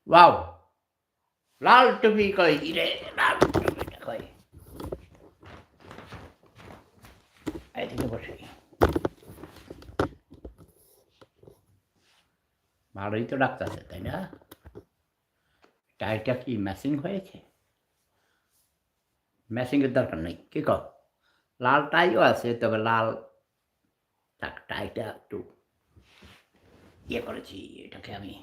Wow, লাল টুপি কই রে, লাল টুপিটা কই? এদিকে বসি। ভালোই তো ডাকতেছে, তাই না? টাইটা কি ম্যাচিং হয়েছে? ম্যাচিংয়ের দরকার নেই, কি কর? লাল টাইও আছে, তবে লাল টাইটা একটু ইয়ে করেছি, এটাকে আমি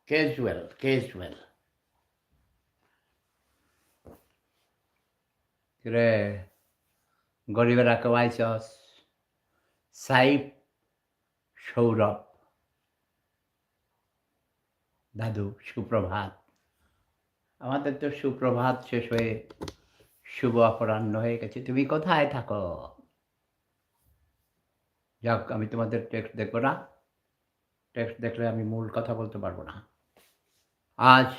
ক্যাজুয়াল ক্যাজুয়াল। রে গরিবেরা কেউ আইসস? সাইফ, সৌরভ, দাদু সুপ্রভাত। আমাদের তো সুপ্রভাত শেষ হয়ে শুভ অপরাহ্ন হয়ে গেছে। তুমি কোথায় থাকো? যাক, আমি তোমাদের টেক্সট দেখবো না। টেক্সট দেখলে আমি মূল কথা বলতে পারবো না। আজ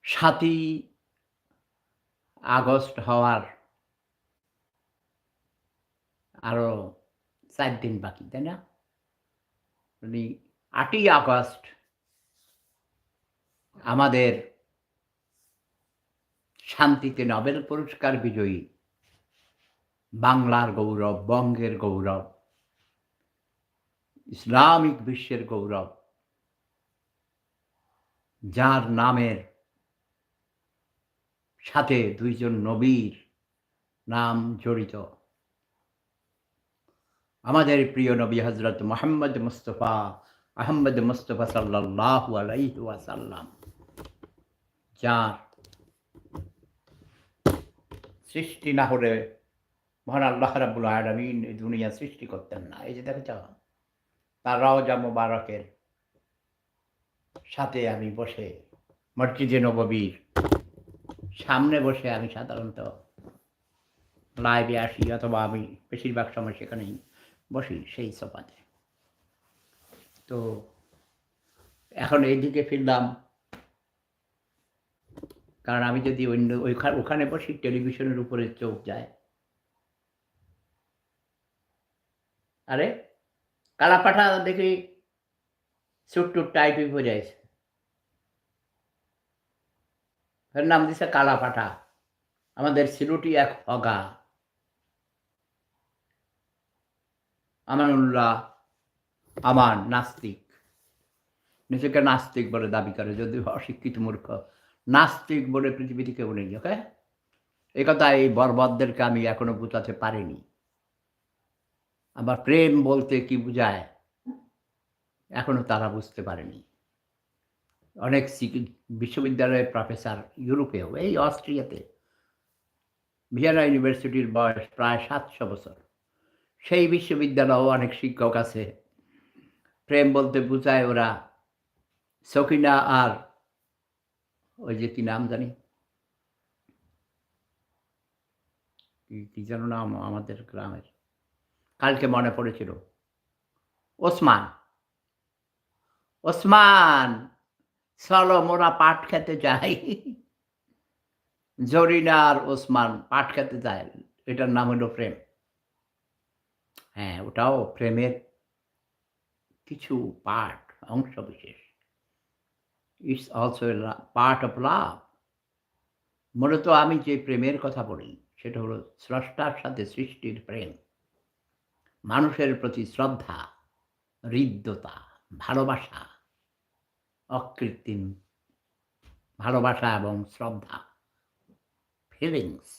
৭ই আগস্ট হওয়ার আরও ৪ দিন বাকি, তাই না? মানে ৮ই আগস্ট আমাদের শান্তিতে নোবেল পুরস্কার বিজয়ী, বাংলার গৌরব, বঙ্গের গৌরব, ইসলামিক বিশ্বের গৌরব, যার নামের সাথে ২ জন নবীর নাম জড়িত, আমাদের প্রিয় নবী হযরত মুহাম্মদ মুস্তাফা আহমদ মুস্তাফা সাল্লাল্লাহু আলাইহি ওয়াসাল্লাম, যার সৃষ্টি না হলে মহান আল্লাহ রাব্বুল আলামিন এই দুনিয়া সৃষ্টি করতেন না। এই যে দেখেছ, তার রওজা মোবারকের সাথে আমি বসে, মসজিদে নববীর সামনে বসে আমি সাধারণত লাইভে আসি, অথবা আমি বেশিরভাগ সময় সেখানেই বসি, সেই সোফাতে। তো এখন এইদিকে ফিরলাম, কারণ আমি যদি অন্য ওখানে বসি, টেলিভিশনের উপরে চোখ যায়। আরে কালা পাঠা দেখি স্যুট টুট টাইট পরে আছে, এর নাম দিছে কালা পাঠা। আমাদের সিলুটি এক হগা আমানুল্লাহ আমান নাস্তিক, নিজেকে নাস্তিক বলে দাবি করে, যদিও অশিক্ষিত মূর্খ। নাস্তিক বলে পৃথিবীতে কেউ নেই, ওকে? এই কথা এই বর্বরদেরকে আমি এখনো বোঝাতে পারিনি। আবার প্রেম বলতে কি বোঝায় এখনো তারা বুঝতে পারেনি। অনেক বিশ্ববিদ্যালয়ের প্রফেসর, ইউরোপেও, এই অস্ট্রিয়াতে, ভিয়েনা ইউনিভার্সিটির বয়স প্রায় ৭০০ বছর। সেই বিশ্ববিদ্যালয়েও অনেক শিক্ষক আছে, প্রেম বলতে বোঝায় ওরা সকিনা আর ওই যে কি নাম জানি, কি যেন নাম আমাদের গ্রামের, কালকে মনে পড়েছিল, ওসমান। ওসমান, চলো মোরা পাট খেতে যাই। জরিনা আর ওসমান পাট খেতে যায়, এটার নাম হলো প্রেম। হ্যাঁ, ওটাও প্রেমের কিছু পার্ট, অংশ বিশেষ। It's also part of love. মূলত আমি যে প্রেমের কথা বলি সেটা হলো স্রষ্টার সাথে সৃষ্টির প্রেম, মানুষের প্রতি শ্রদ্ধা, হৃদ্যতা, ভালোবাসা, অকৃত্রিম ভালোবাসা এবং শ্রদ্ধা, ফিলিংস।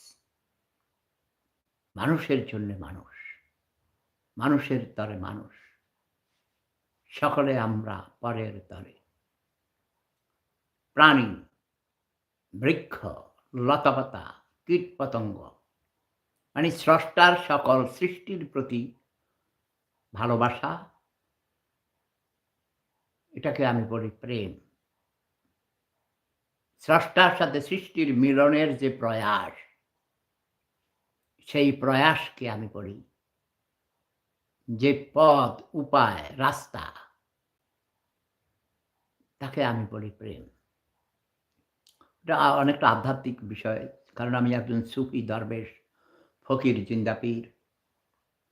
মানুষের জন্য মানুষ, মানুষের তরে মানুষ, সকলে আমরা পরের তরে। প্রাণী, বৃক্ষ, লতাপাতা, কীটপতঙ্গ, মানে স্রষ্টার সকল সৃষ্টির প্রতি ভালোবাসা, এটাকে আমি বলি প্রেম। স্রষ্টার সাথে সৃষ্টির মিলনের যে প্রয়াস, সেই প্রয়াসকে আমি বলি, যে পথ, উপায়, রাস্তা, তাকে আমি বলি প্রেম। এটা অনেকটা আধ্যাত্মিক বিষয়, কারণ আমি একজন সুফি দরবেশ, ফকির জিন্দা পীর।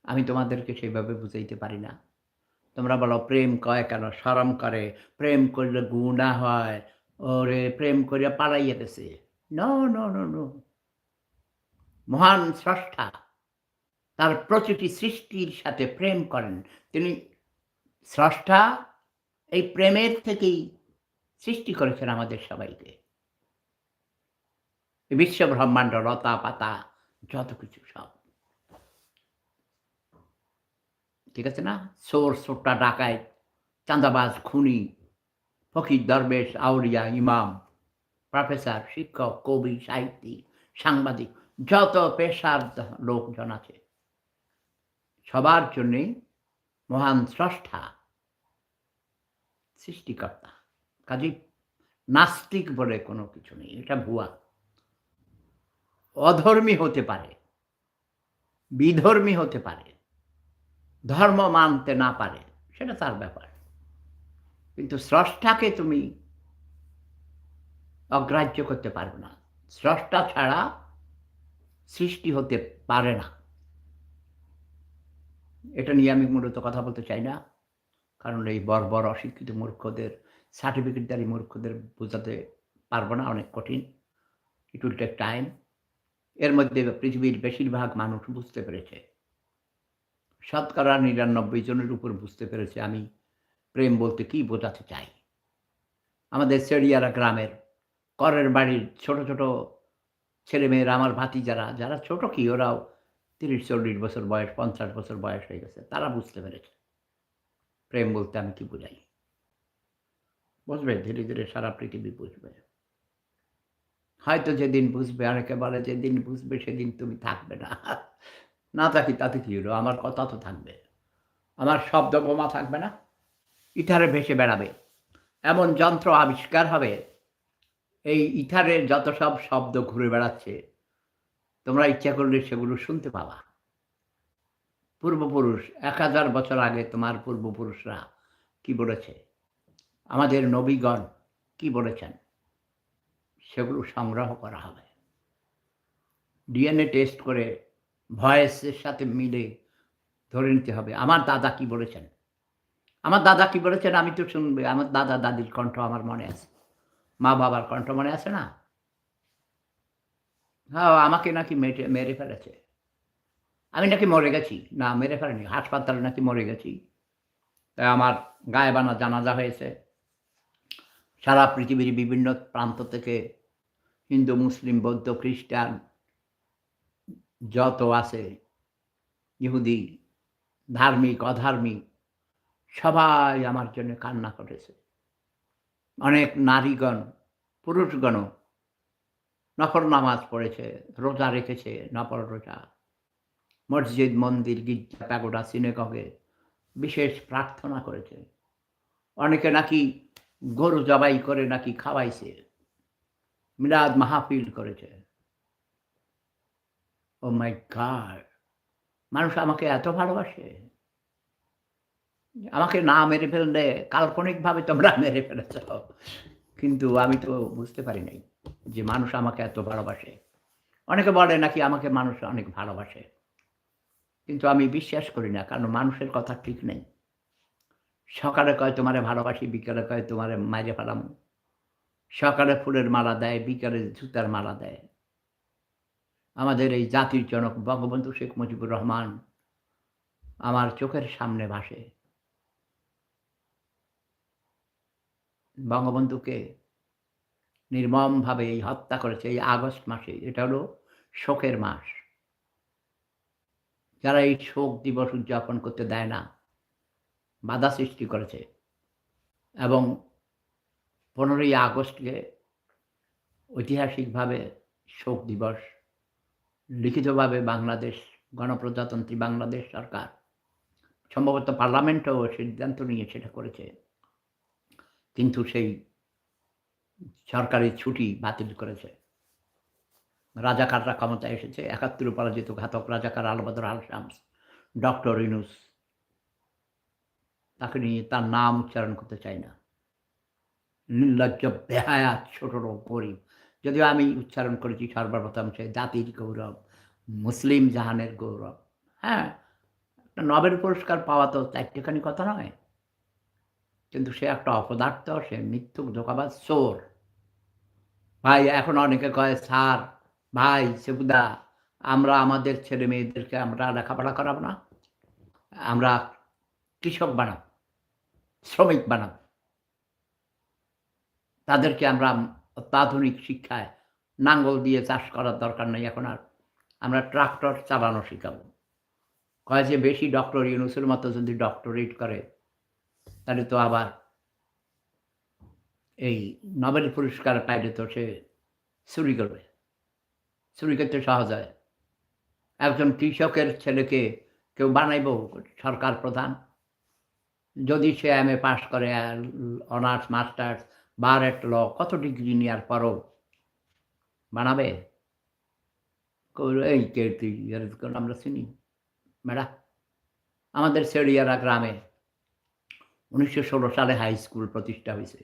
আমি তোমাদেরকে সেভাবে বুঝাইতে পারি না। তোমরা বলো প্রেম কয় কেন? শরম করে, প্রেম করলে গুনাহ হয়। ওরে প্রেম কইরা পালাইয়া গেছে। No, no, no, no. মহান স্রষ্টা তার প্রতিটি সৃষ্টির সাথে প্রেম করেন। তিনি স্রষ্টা এই প্রেমের থেকেই সৃষ্টি করেছেন আমাদের সবাইকে। এই বিশ্ব ব্রহ্মাণ্ড, লতা-পাতা যত কিছু সব। ঠিক আছে না? চোর, ছোট্টা ডাকাইত, চাঁদাবাজ, খুনি, ফকির, দরবেশ, আউলিয়া, ইমাম, প্রফেসর, শিক্ষক, কবি, সাহিত্যিক, সাংবাদিক যত পেশার লোকজন আছে সবার জন্যেই মহান স্রষ্টা সৃষ্টিকর্তা। কাজেই নাস্তিক বলে কোনো কিছু নেই। এটা ভুয়া। অধর্মী হতে পারে, বিধর্মী হতে পারে, ধর্ম মানতে না পারে, সেটা তার ব্যাপার। কিন্তু স্রষ্টাকে তুমি অগ্রাহ্য করতে পারবে না। স্রষ্টা ছাড়া সৃষ্টি হতে পারে না। এটা নিয়ে আমি মূলত কথা বলতে চাই না। কারণ এই বর্বর অশিক্ষিত মূর্খদের, সার্টিফিকেটধারী মূর্খদের বোঝাতে পারব না, অনেক কঠিন। It will take time. এর মধ্যে পৃথিবীর বেশিরভাগ মানুষ বুঝতে পেরেছে। শতকরা ৯৯ জনের উপর বুঝতে পেরেছে আমি প্রেম বলতে কী বোঝাতে চাই। আমাদের চেড়িয়ারা গ্রামের করের বাড়ির ছোট, ছোট ছেলেমেয়েরা, আমার ভাতিজারা, যারা ছোট কি ওরাও ৩০-৪০ বছর বয়স, ৫০ বছর বয়স হয়ে গেছে। তারা বুঝতে পেরেছে প্রেম বলতে আমি কি বুঝাই। বুঝবে, ধীরে, ধীরে সারা পৃথিবী বুঝবে। হয়তো যেদিন বুঝবে, অনেকে বলে যেদিন বুঝবে সেদিন তুমি থাকবে না। না থাকি তাতে কি হলো? আমার কথা তো থাকবে। আমার শব্দ বোমা থাকবে না? ইথারে ভেসে বেড়াবে। এমন যন্ত্র আবিষ্কার হবে, এই ইথারের যত সব শব্দ ঘুরে বেড়াচ্ছে, তোমরা ইচ্ছা করলে সেগুলো শুনতে পাবা। পূর্বপুরুষ ১০০০ বছর আগে তোমার পূর্বপুরুষরা কি বলেছে? আমাদের নবীগণ কি বলেছেন? সেগুলো সংগ্রহ করা হবে। ডিএনএ টেস্ট করে ভয়েসের সাথে মিলে ধরে নিতে হবে। আমার দাদা কি বলেছেন? আমার দাদা কি বলেছেন আমি তো শুনবে। আমার দাদা-দাদির কণ্ঠ আমার মনে আছে। মা-বাবার কণ্ঠ মনে আছে না? হ্যাঁ, আমাকে নাকি মেরে ফেলেছে। আমি নাকি মরে গেছি। না, মেরে ফেলেনি। হাসপাতালে নাকি মরে গেছি। তাই আমার গায়েবানা জানাজা হয়েছে। সারা পৃথিবীর বিভিন্ন প্রান্ত থেকে হিন্দু, মুসলিম, বৌদ্ধ, খ্রিস্টান যত আছে, ইহুদি, ধার্মিক, অধার্মিক সবাই আমার জন্য কান্না করেছে। অনেক নারীগণ, পুরুষগণও নফল নামাজ পড়েছে, রোজা রেখেছে, নফল রোজা। মসজিদ, মন্দির, গির্জা, প্যাগোডা, সিনেগগে বিশেষ প্রার্থনা করেছে। অনেকে নাকি গরু জবাই করে নাকি খাওয়াইছে। মিলাদ মাহফিল করেছে। ওহ মাই গড! মানুষ আমাকে এত ভালোবাসে? আমাকে না মেরে ফেললে কাল্পনিকভাবে তোমরা মেরে ফেলেছ। কিন্তু আমি তো বুঝতে পারি নাই যে মানুষ আমাকে এত ভালোবাসে। অনেকে বলে নাকি আমাকে মানুষ অনেক ভালোবাসে। কিন্তু আমি বিশ্বাস করি না। কারণ মানুষের কথা ঠিক নেই। সকালে কয় তোমারে ভালোবাসি, বিকালে কয় তোমারে মাইরে ফেলামু। সকালে ফুলের মালা দেয়, বিকালে জুতার মালা দেয়। আমাদের এই জাতির জনক বঙ্গবন্ধু শেখ মুজিবুর রহমান আমার চোখের সামনে ভাসে। বঙ্গবন্ধুকে নির্মমভাবে এই হত্যা করেছে এই আগস্ট মাসে। এটা হলো শোকের মাস। যারা এই শোক দিবস উদযাপন করতে দেয় না, বাধা সৃষ্টি করেছে এবং ১৫ই আগস্টকে ঐতিহাসিকভাবে শোক দিবস লিখিতভাবে বাংলাদেশ গণপ্রজাতন্ত্রী বাংলাদেশ সরকার, সম্ভবত পার্লামেন্টও সিদ্ধান্ত নিয়ে সেটা করেছে। কিন্তু সেই সরকারি ছুটি বাতিল করেছে। রাজাকাররা ক্ষমতায় এসেছে। ৭১ পরাজিত ঘাতক রাজাকার আলবদর আল শামস, ডক্টর ইউনূস, তাকে নিয়ে তার নাম উচ্চারণ করতে চাই না। নির্লজ্জ, বেহায়া, ছোট লোক, গরিব। যদিও আমি উচ্চারণ করেছি সর্বপ্রথম সে জাতির গৌরব, মুসলিম জাহানের গৌরব। হ্যাঁ, একটা নোবেল পুরস্কার পাওয়া তো চারটেখানি কথা নয়। কিন্তু সে একটা অপদার্থ, সে মিথ্যুক, ধোঁকাবাজ, চোর। ভাই এখন অনেকে কয়, "স্যার, ভাই, সেবুদা, আমরা আমাদের ছেলেমেয়েদেরকে আমরা লেখাপড়া করাবো না। আমরা কৃষক বানাবো, শ্রমিক বানাবো। তাদেরকে আমরা অত্যাধুনিক শিক্ষায় নাঙ্গল দিয়ে চাষ করার দরকার নেই এখন আর। আমরা ট্রাক্টর চালানো শিখাবো।" কয় যে বেশি ডক্টর ইউনূসের মতো যদি ডক্টরেট করে, তাহলে তো আবার এই নোবেল পুরস্কার পাইলে তো সে চুরি করবে। চুরি করতে সহজ হয়। একজন কৃষকের ছেলেকে কেউ বানাইব সরকার প্রধান? যদি সে এমএ পাস করে, অনার্স, মাস্টার্স, বারেট ল, কত ডিগ্রি নেওয়ার পরও বানাবে? এই কে তুই? এর আমরা চিনি বেটা। আমাদের শেরিয়ারা গ্রামে ১৯১৬ সালে হাই স্কুল প্রতিষ্ঠা হয়েছে।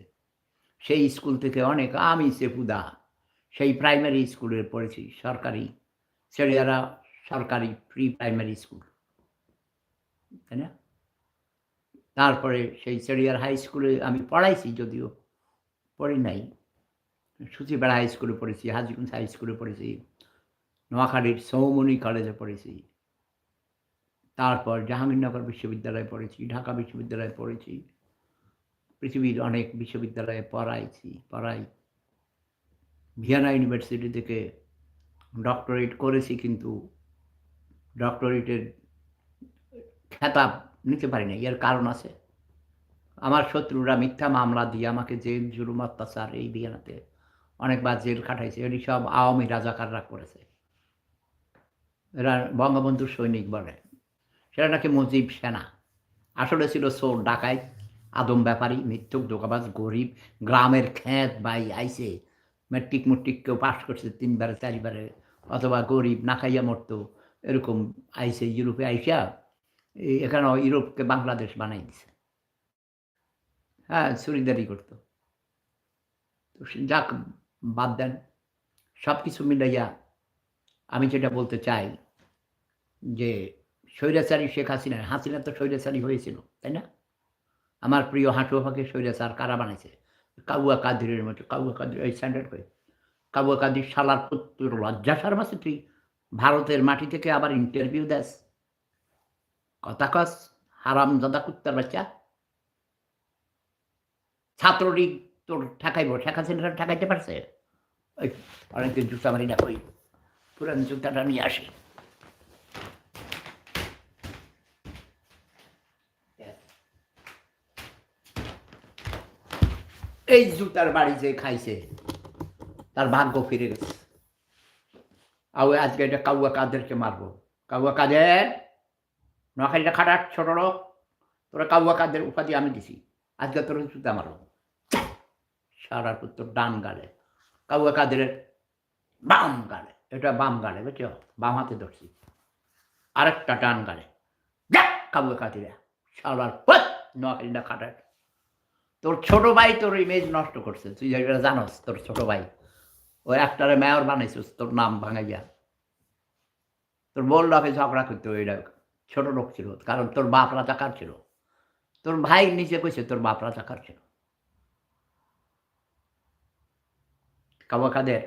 সেই স্কুল থেকে অনেক, আমি সেফুদা সেই প্রাইমারি স্কুলে পড়েছি, সরকারি ছেড়িয়ারা সরকারি প্রি প্রাইমারি স্কুল, তাই না? তারপরে সেই ছেড়িয়ার হাই স্কুলে আমি পড়াইছি, যদিও পড়ি নাই। সূচিবেড়া হাই স্কুলে পড়েছি, হাজীগঞ্জ হাই স্কুলে পড়েছি, নোয়াখালীর সৌমনি কলেজে পড়েছি, তারপর জাহাঙ্গীরনগর বিশ্ববিদ্যালয়ে পড়েছি, ঢাকা বিশ্ববিদ্যালয়ে পড়েছি, পৃথিবীর অনেক বিশ্ববিদ্যালয়ে পড়াই। ভিয়েনা ইউনিভার্সিটি থেকে ডক্টরেট করেছি, কিন্তু ডক্টরেটের খেতাব নিতে পারি নাই। এর কারণ আছে। আমার শত্রুরা মিথ্যা মামলা দিয়ে আমাকে জেল, জুলুম, অত্যাচার এই ভিয়েনাতে অনেকবার জেল খাটাইছে। এটি সব আওয়ামী রাজাকাররা করেছে। এরা বঙ্গবন্ধুর সৈনিক বলে। সেটা নাকি মুজিব সেনা। আসলে ছিল চোর, ডাকাইত, আদম ব্যাপারী, মিথ্যুক, ধোঁকাবাজ, গরিব, গ্রামের খেত বাই আইছে, মেট্রিক কেউ পাস করছে ৩ বারে ৪ বারে, অথবা গরিব না খাইয়া মরতো, এরকম আইছে ইউরোপে আইসা এখানে ইউরোপকে বাংলাদেশ বানাই দিছে। হ্যাঁ, চুরিদারি করতো। তো যাক, বাদ দেন। সব কিছু মিলাইয়া আমি যেটা বলতে চাই যে স্বৈরাচারী শেখ হাসিনা তো স্বৈরাচারী হয়েছিল, তাই না? আমার প্রিয় হাঁটু আপাকে স্বৈরাচার কারা বানাইছে? কাউয়া কাদিরের মতো। কাউয়া কাদির এই স্ট্যান্ডার্ড করে, কাউয়া কাদির শালার পুত্র, লজ্জা শরম আছে তুই? ভারতের মাটি থেকে আবার ইন্টারভিউ দেস, কথা কস, হারামজাদা কুত্তার বাচ্চা। ছাত্রলীগ তোর ঠেকাইব, শেখ হাসিনা ঠেকাইতে পারছে? ওই অনেকদিন জুতা মারি না, ওই পুরান জুতাটা নিয়ে আসি। এই জুতার বাড়ি যে খাইছে তার ভাগ্য ফিরে গেছে। আর আজকে এটা কাউয়া কাদেরকে মারবো। কাউয়া কাদের, নোয়াখালীটা খাটার ছোট লোক, তোরা কাউয়া কাদের উপাধি আমি দিছি। আজকে তোর জুতা মারবো সারার পুত্র ডান গালে, কাউয়া কাদের বাম গালে, এটা বাম গালে, বুঝছো? বাম হাতে ধরছি, আরেকটা ডান গালে। কাউয়া কাদিরা সারার পুত নোয়াখালীটা খাটার। তোর ছোট ভাই তোর ইমেজ নষ্ট করছে, তুই যেটা জানোস। তোর ছোট ভাই ও একটারে মেয়র বানাইছিস তোর নাম ভাঙাইয়া। তোর বলল ওকে ঝগড়া করতে, ওইটা ছোট লোক ছিল, কারণ তোর বাপ রাজাকার ছিল। তোর ভাই নিজে কইছে তোর বাপ রাজাকার ছিল। কাবা কাদের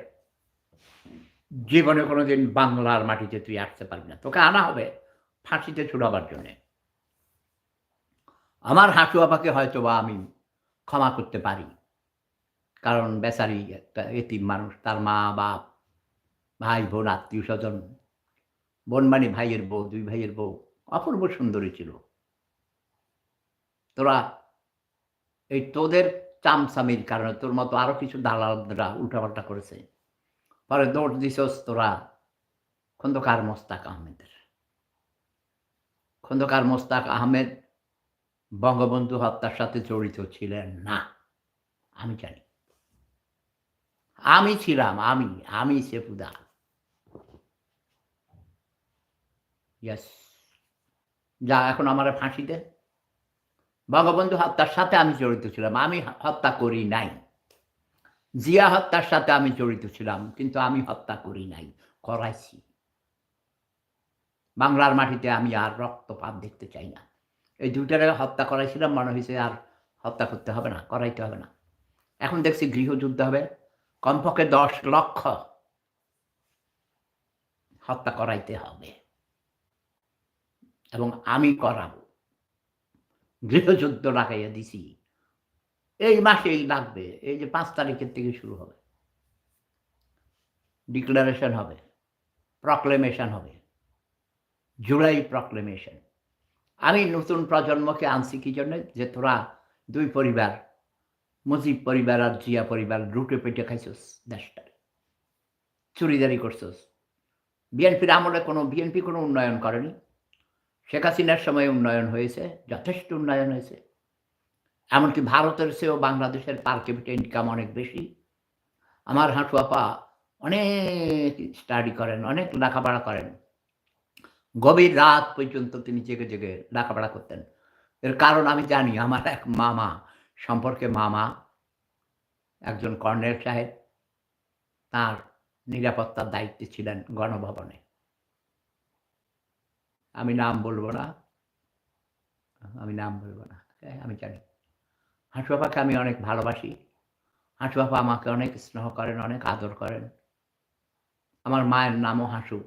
জীবনে কোনোদিন বাংলার মাটিতে তুই আসতে পারবি না। তোকে আনা হবে ফাঁসিতে ছুড়াবার জন্যে। আমার হাঁটু আপাকে হয়তো বা আমি ক্ষমা করতে পারি, কারণ বেচারি একটা এতিম মানুষ, তার মা বাপ, ভাই বোন, আত্মীয় স্বজন, বোন মানে ভাইয়ের বউ, 2 ভাইয়ের বউ অপূর্ব সুন্দরী ছিল। তোরা এই তোদের চামচামির কারণে তোর মতো আরো কিছু দালালরা উল্টাপাল্টা করেছে, পরে দৌড় দিছস তোরা খন্দকার মোস্তাক আহমেদের। খন্দকার মোস্তাক আহমেদ বঙ্গবন্ধু হত্যার সাথে জড়িত ছিলেন না, আমি জানি। আমি ছিলাম, আমি সেফুদা। ইয়েস, যা এখন আমার ফাঁসি দে। বঙ্গবন্ধু হত্যার সাথে আমি জড়িত ছিলাম, আমি হত্যা করি নাই। জিয়া হত্যার সাথে আমি জড়িত ছিলাম, কিন্তু আমি হত্যা করি নাই, করাইছি। বাংলার মাটিতে আমি আর রক্তপাত দেখতে চাই না। এই ২ টারে হত্যা করাইছিলাম, মনে হইছে আর হত্যা করতে হবে না, করাইতে হবে না। এখন দেখছি গৃহযুদ্ধ হবে। কমপক্ষে ১০ লক্ষ হত্যা করাইতে হবে এবং আমি করাবো। গৃহযুদ্ধ লাগাইয়া দিছি। এই মাসেই লাগবে। এই যে ৫ তারিখের থেকে শুরু হবে। ডিক্লারেশন হবে, প্রক্লেমেশন হবে। জুলাই প্রক্লেমেশন। আমি নতুন প্রজন্মকে আনছি কি জন্যে? যে তোরা ২ পরিবার, মুজিব পরিবার আর জিয়া পরিবার লুটে পেটে খাইছস দেশটারে। চুরিদারি করছস। বিএনপি কোনো উন্নয়ন করেনি। শেখ হাসিনার সময়ে উন্নয়ন হয়েছে, যথেষ্ট উন্নয়ন হয়েছে। এমনকি ভারতের চেয়েও বাংলাদেশের পার ক্যাপিটা ইনকাম অনেক বেশি। আমার হাঁটু আপা অনেক স্টাডি করেন, অনেক লেখাপড়া করেন। গভীর রাত পর্যন্ত তিনি জেগে, জেগে লেখাপড়া করতেন। এর কারণ আমি জানি। আমার এক মামা, সম্পর্কে মামা, একজন কর্নেল সাহেব, তাঁর নিরাপত্তার দায়িত্বে ছিলেন গণভবনে। আমি নাম বলব না, আমি জানি। হাঁটু আপাকে আমি অনেক ভালোবাসি। হাঁটু আপা আমাকে অনেক স্নেহ করেন, অনেক আদর করেন। আমার মায়ের নামও হাঁসু।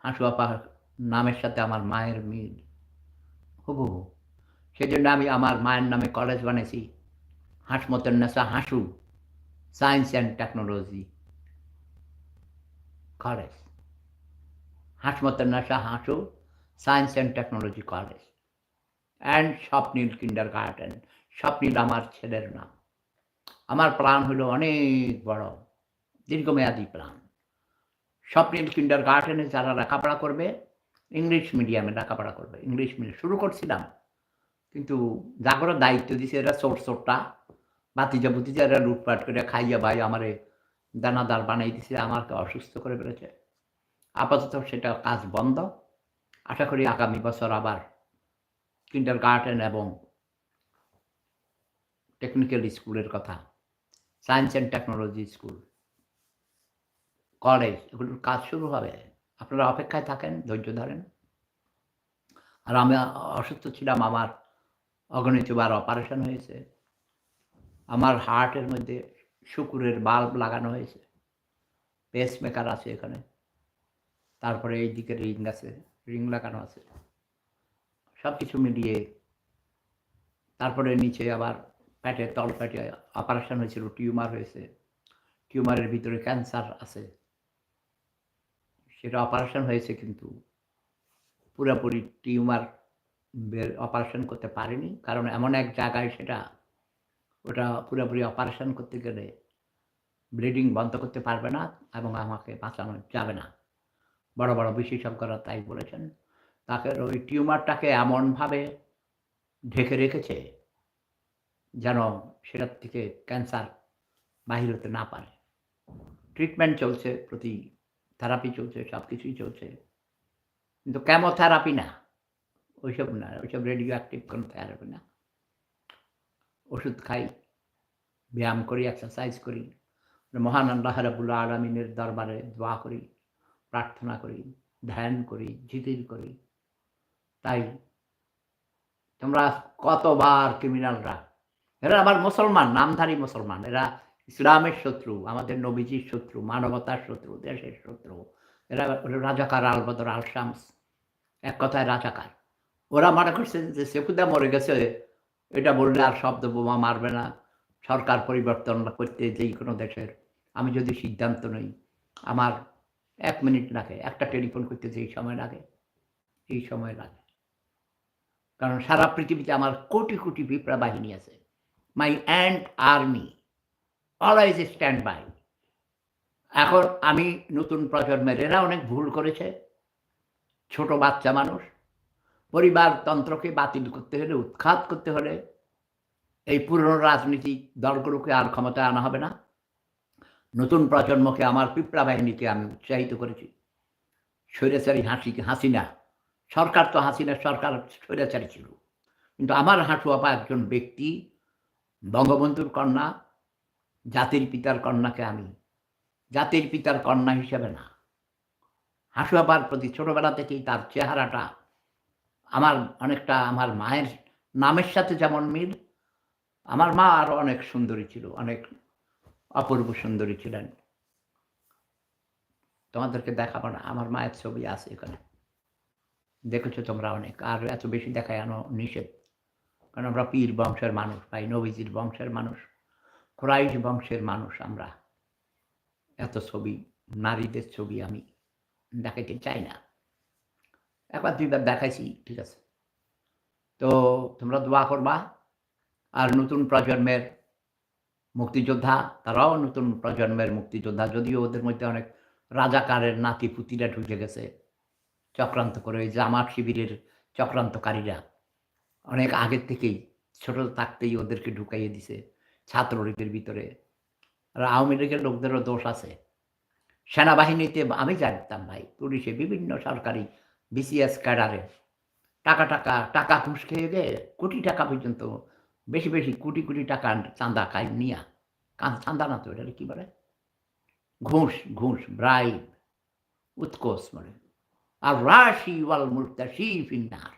হাঁসু আপার নামের সাথে আমার মায়ের মিল হুবহু। সেজন্য আমি আমার মায়ের নামে কলেজ বানাইছি। Hasmatunnesa Hansu science and technology college. Hasmatunnesa Hansu science and technology college and Swapnil kindergarten. Swapnil আমার ছেলের নাম। আমার প্ল্যান হলো অনেক বড়, দীর্ঘমেয়াদী প্ল্যান। স্বপ্নীল কিন্ডারগার্টেনে যারা লেখাপড়া করবে, ইংলিশ মিডিয়ামে লেখাপড়া করবে। ইংলিশ মিডিয়াম শুরু করছিলাম, কিন্তু যাগরে দায়িত্ব দিছে এরা চোরটা ভাতিজা এরা লুটপাট করে খাইয়া ভাই আমারে দানাদার বানাই দিছে, আমাকে অসুস্থ করে ফেলেছে। আপাতত সেটা কাজ বন্ধ। আশা করি আগামী বছর আবার কিন্ডারগার্টেন এবং টেকনিক্যাল স্কুলের কথা, science and technology school, college, এগুলোর কাজ শুরু হবে। আপনারা অপেক্ষায় থাকেন, ধৈর্য ধরেন। আর আমি অসুস্থ ছিলাম, আমার অগণিতবার অপারেশন হয়েছে। আমার হার্টের মধ্যে শুক্রের বাল্ব লাগানো হয়েছে, পেসমেকার আছে এখানে, তারপরে এই দিকে রিং লাগানো আছে। সব কিছু মিলিয়ে তারপরে নিচে আবার পেটে, তলপেটে অপারেশন হয়েছিল, টিউমার হয়েছে। টিউমারের ভিতরে ক্যান্সার আছে। সেটা অপারেশন হয়েছে, কিন্তু পুরোপুরি টিউমার অপারেশন করতে পারিনি, কারণ এমন এক জায়গায় ওটা পুরোপুরি অপারেশন করতে গেলে ব্লিডিং বন্ধ করতে পারবে না এবং আমাকে বাঁচানো যাবে না। বড় বড় বিশেষজ্ঞরা তাই বলেছেন। তাকে ওই টিউমারটাকে এমনভাবে ঢেকে রেখেছে যেন সেটার থেকে ক্যান্সার বাহির হতে না পারে। ট্রিটমেন্ট চলছে, প্রতি থেরাপি চলছে, সব কিছুই চলছে, কিন্তু কেমোথেরাপি না, ওইসব না, ওইসব রেডিও অ্যাক্টিভ কোনো থেরাপি না। ওষুধ খাই, ব্যায়াম করি, এক্সারসাইজ করি, মহান আল্লাহ রাব্বুল আলামিনের দরবারে দোয়া করি, প্রার্থনা করি, ধ্যান করি, জিকির করি। তাই তোমরা কতবার ক্রিমিনালরা, এরা আবার মুসলমান, নামধারী মুসলমান, এরা ইসলামের শত্রু, আমাদের নবীজির শত্রু, মানবতার শত্রু, দেশের শত্রু। এরা রাজাকার, আল বদর, আল শামস, এক কথায় রাজাকার। ওরা মনে করছে যে সেকুদা মরে গেছে, এটা বললে আর শব্দ বোমা মারবে না। সরকার পরিবর্তন করতে যেই কোনো দেশের আমি যদি সিদ্ধান্ত নিই, আমার ১ মিনিট লাগে, একটা টেলিফোন করতে যেই সময় লাগে, এই সময় লাগে। কারণ সারা পৃথিবীতে আমার কোটি কোটি পিঁপড়া বাহিনী আছে। My ant army always stand by. এখন আমি নতুন প্রজন্মের, এরা অনেক ভুল করেছে, ছোট বাচ্চা মানুষ। পরিবারতন্ত্রকে বাতিল করতে হলে, উৎখাত করতে হলে এই পুরনো রাজনীতিক দলগুলোকে আর ক্ষমতায় আনা হবে না। নতুন প্রজন্মকে, আমার পিঁপড়া বাহিনীকে আমি উৎসাহিত করেছি। স্বৈরাচারী হাসিনা সরকার, তো হাসিনা সরকার স্বৈরাচারী ছিল, কিন্তু আমার হাঁটু আপা একজন ব্যক্তি, বঙ্গবন্ধুর কন্যা, জাতির পিতার কন্যাকে আমি জাতির পিতার কন্যা হিসেবে না, হাসু আপার প্রতি ছোটবেলা থেকেই তার চেহারাটা আমার অনেকটা আমার মায়ের নামের সাথে যেমন মিল, আমার মা আরো অনেক সুন্দরী ছিল, অনেক অপূর্ব সুন্দরী ছিলেন। তোমাদেরকে দেখাবো না, আমার মায়ের ছবি আছে এখানে, দেখেছো তোমরা অনেক। আর এত বেশি দেখানো নিষেধ, কারণ আমরা পীর বংশের মানুষ ভাই, নবীজির বংশের মানুষ, কুরাইশ বংশের মানুষ আমরা। এত ছবি, নারীদের ছবি আমি দেখাইতে চাই না। একবার দুইবার দেখাইছি, ঠিক আছে। তো তোমরা দোয়া করবা। আর নতুন প্রজন্মের মুক্তিযোদ্ধা, তারাও নতুন প্রজন্মের মুক্তিযোদ্ধা, যদিও ওদের মধ্যে অনেক রাজাকারের নাতি পুতিরা ঢুকে গেছে চক্রান্ত করে। ওই জামাত শিবিরের চক্রান্তকারীরা অনেক আগের থেকেই, ছোট থাকতেই ওদেরকে ঢুকাইয়ে দিছে ছাত্রলীগের ভিতরে। আর আওয়ামী লীগের লোকদেরও দোষ আছে। সেনাবাহিনীতে আমি জানতাম ভাই, পুলিশে বিভিন্ন সরকারি বিসিএস ক্যাডারে টাকা টাকা টাকা ঘুষ খেয়ে গিয়ে কোটি টাকা পর্যন্ত, বেশি বেশি কোটি কোটি টাকা চাঁদা খাই নিয়া, চাঁদা না তো এটা কি বলে, ঘুষ, ঘুষ, ব্রাইব, উৎকোচ মানে। আর রাশি ওয়াল মুর্তাশি ফিন্নার,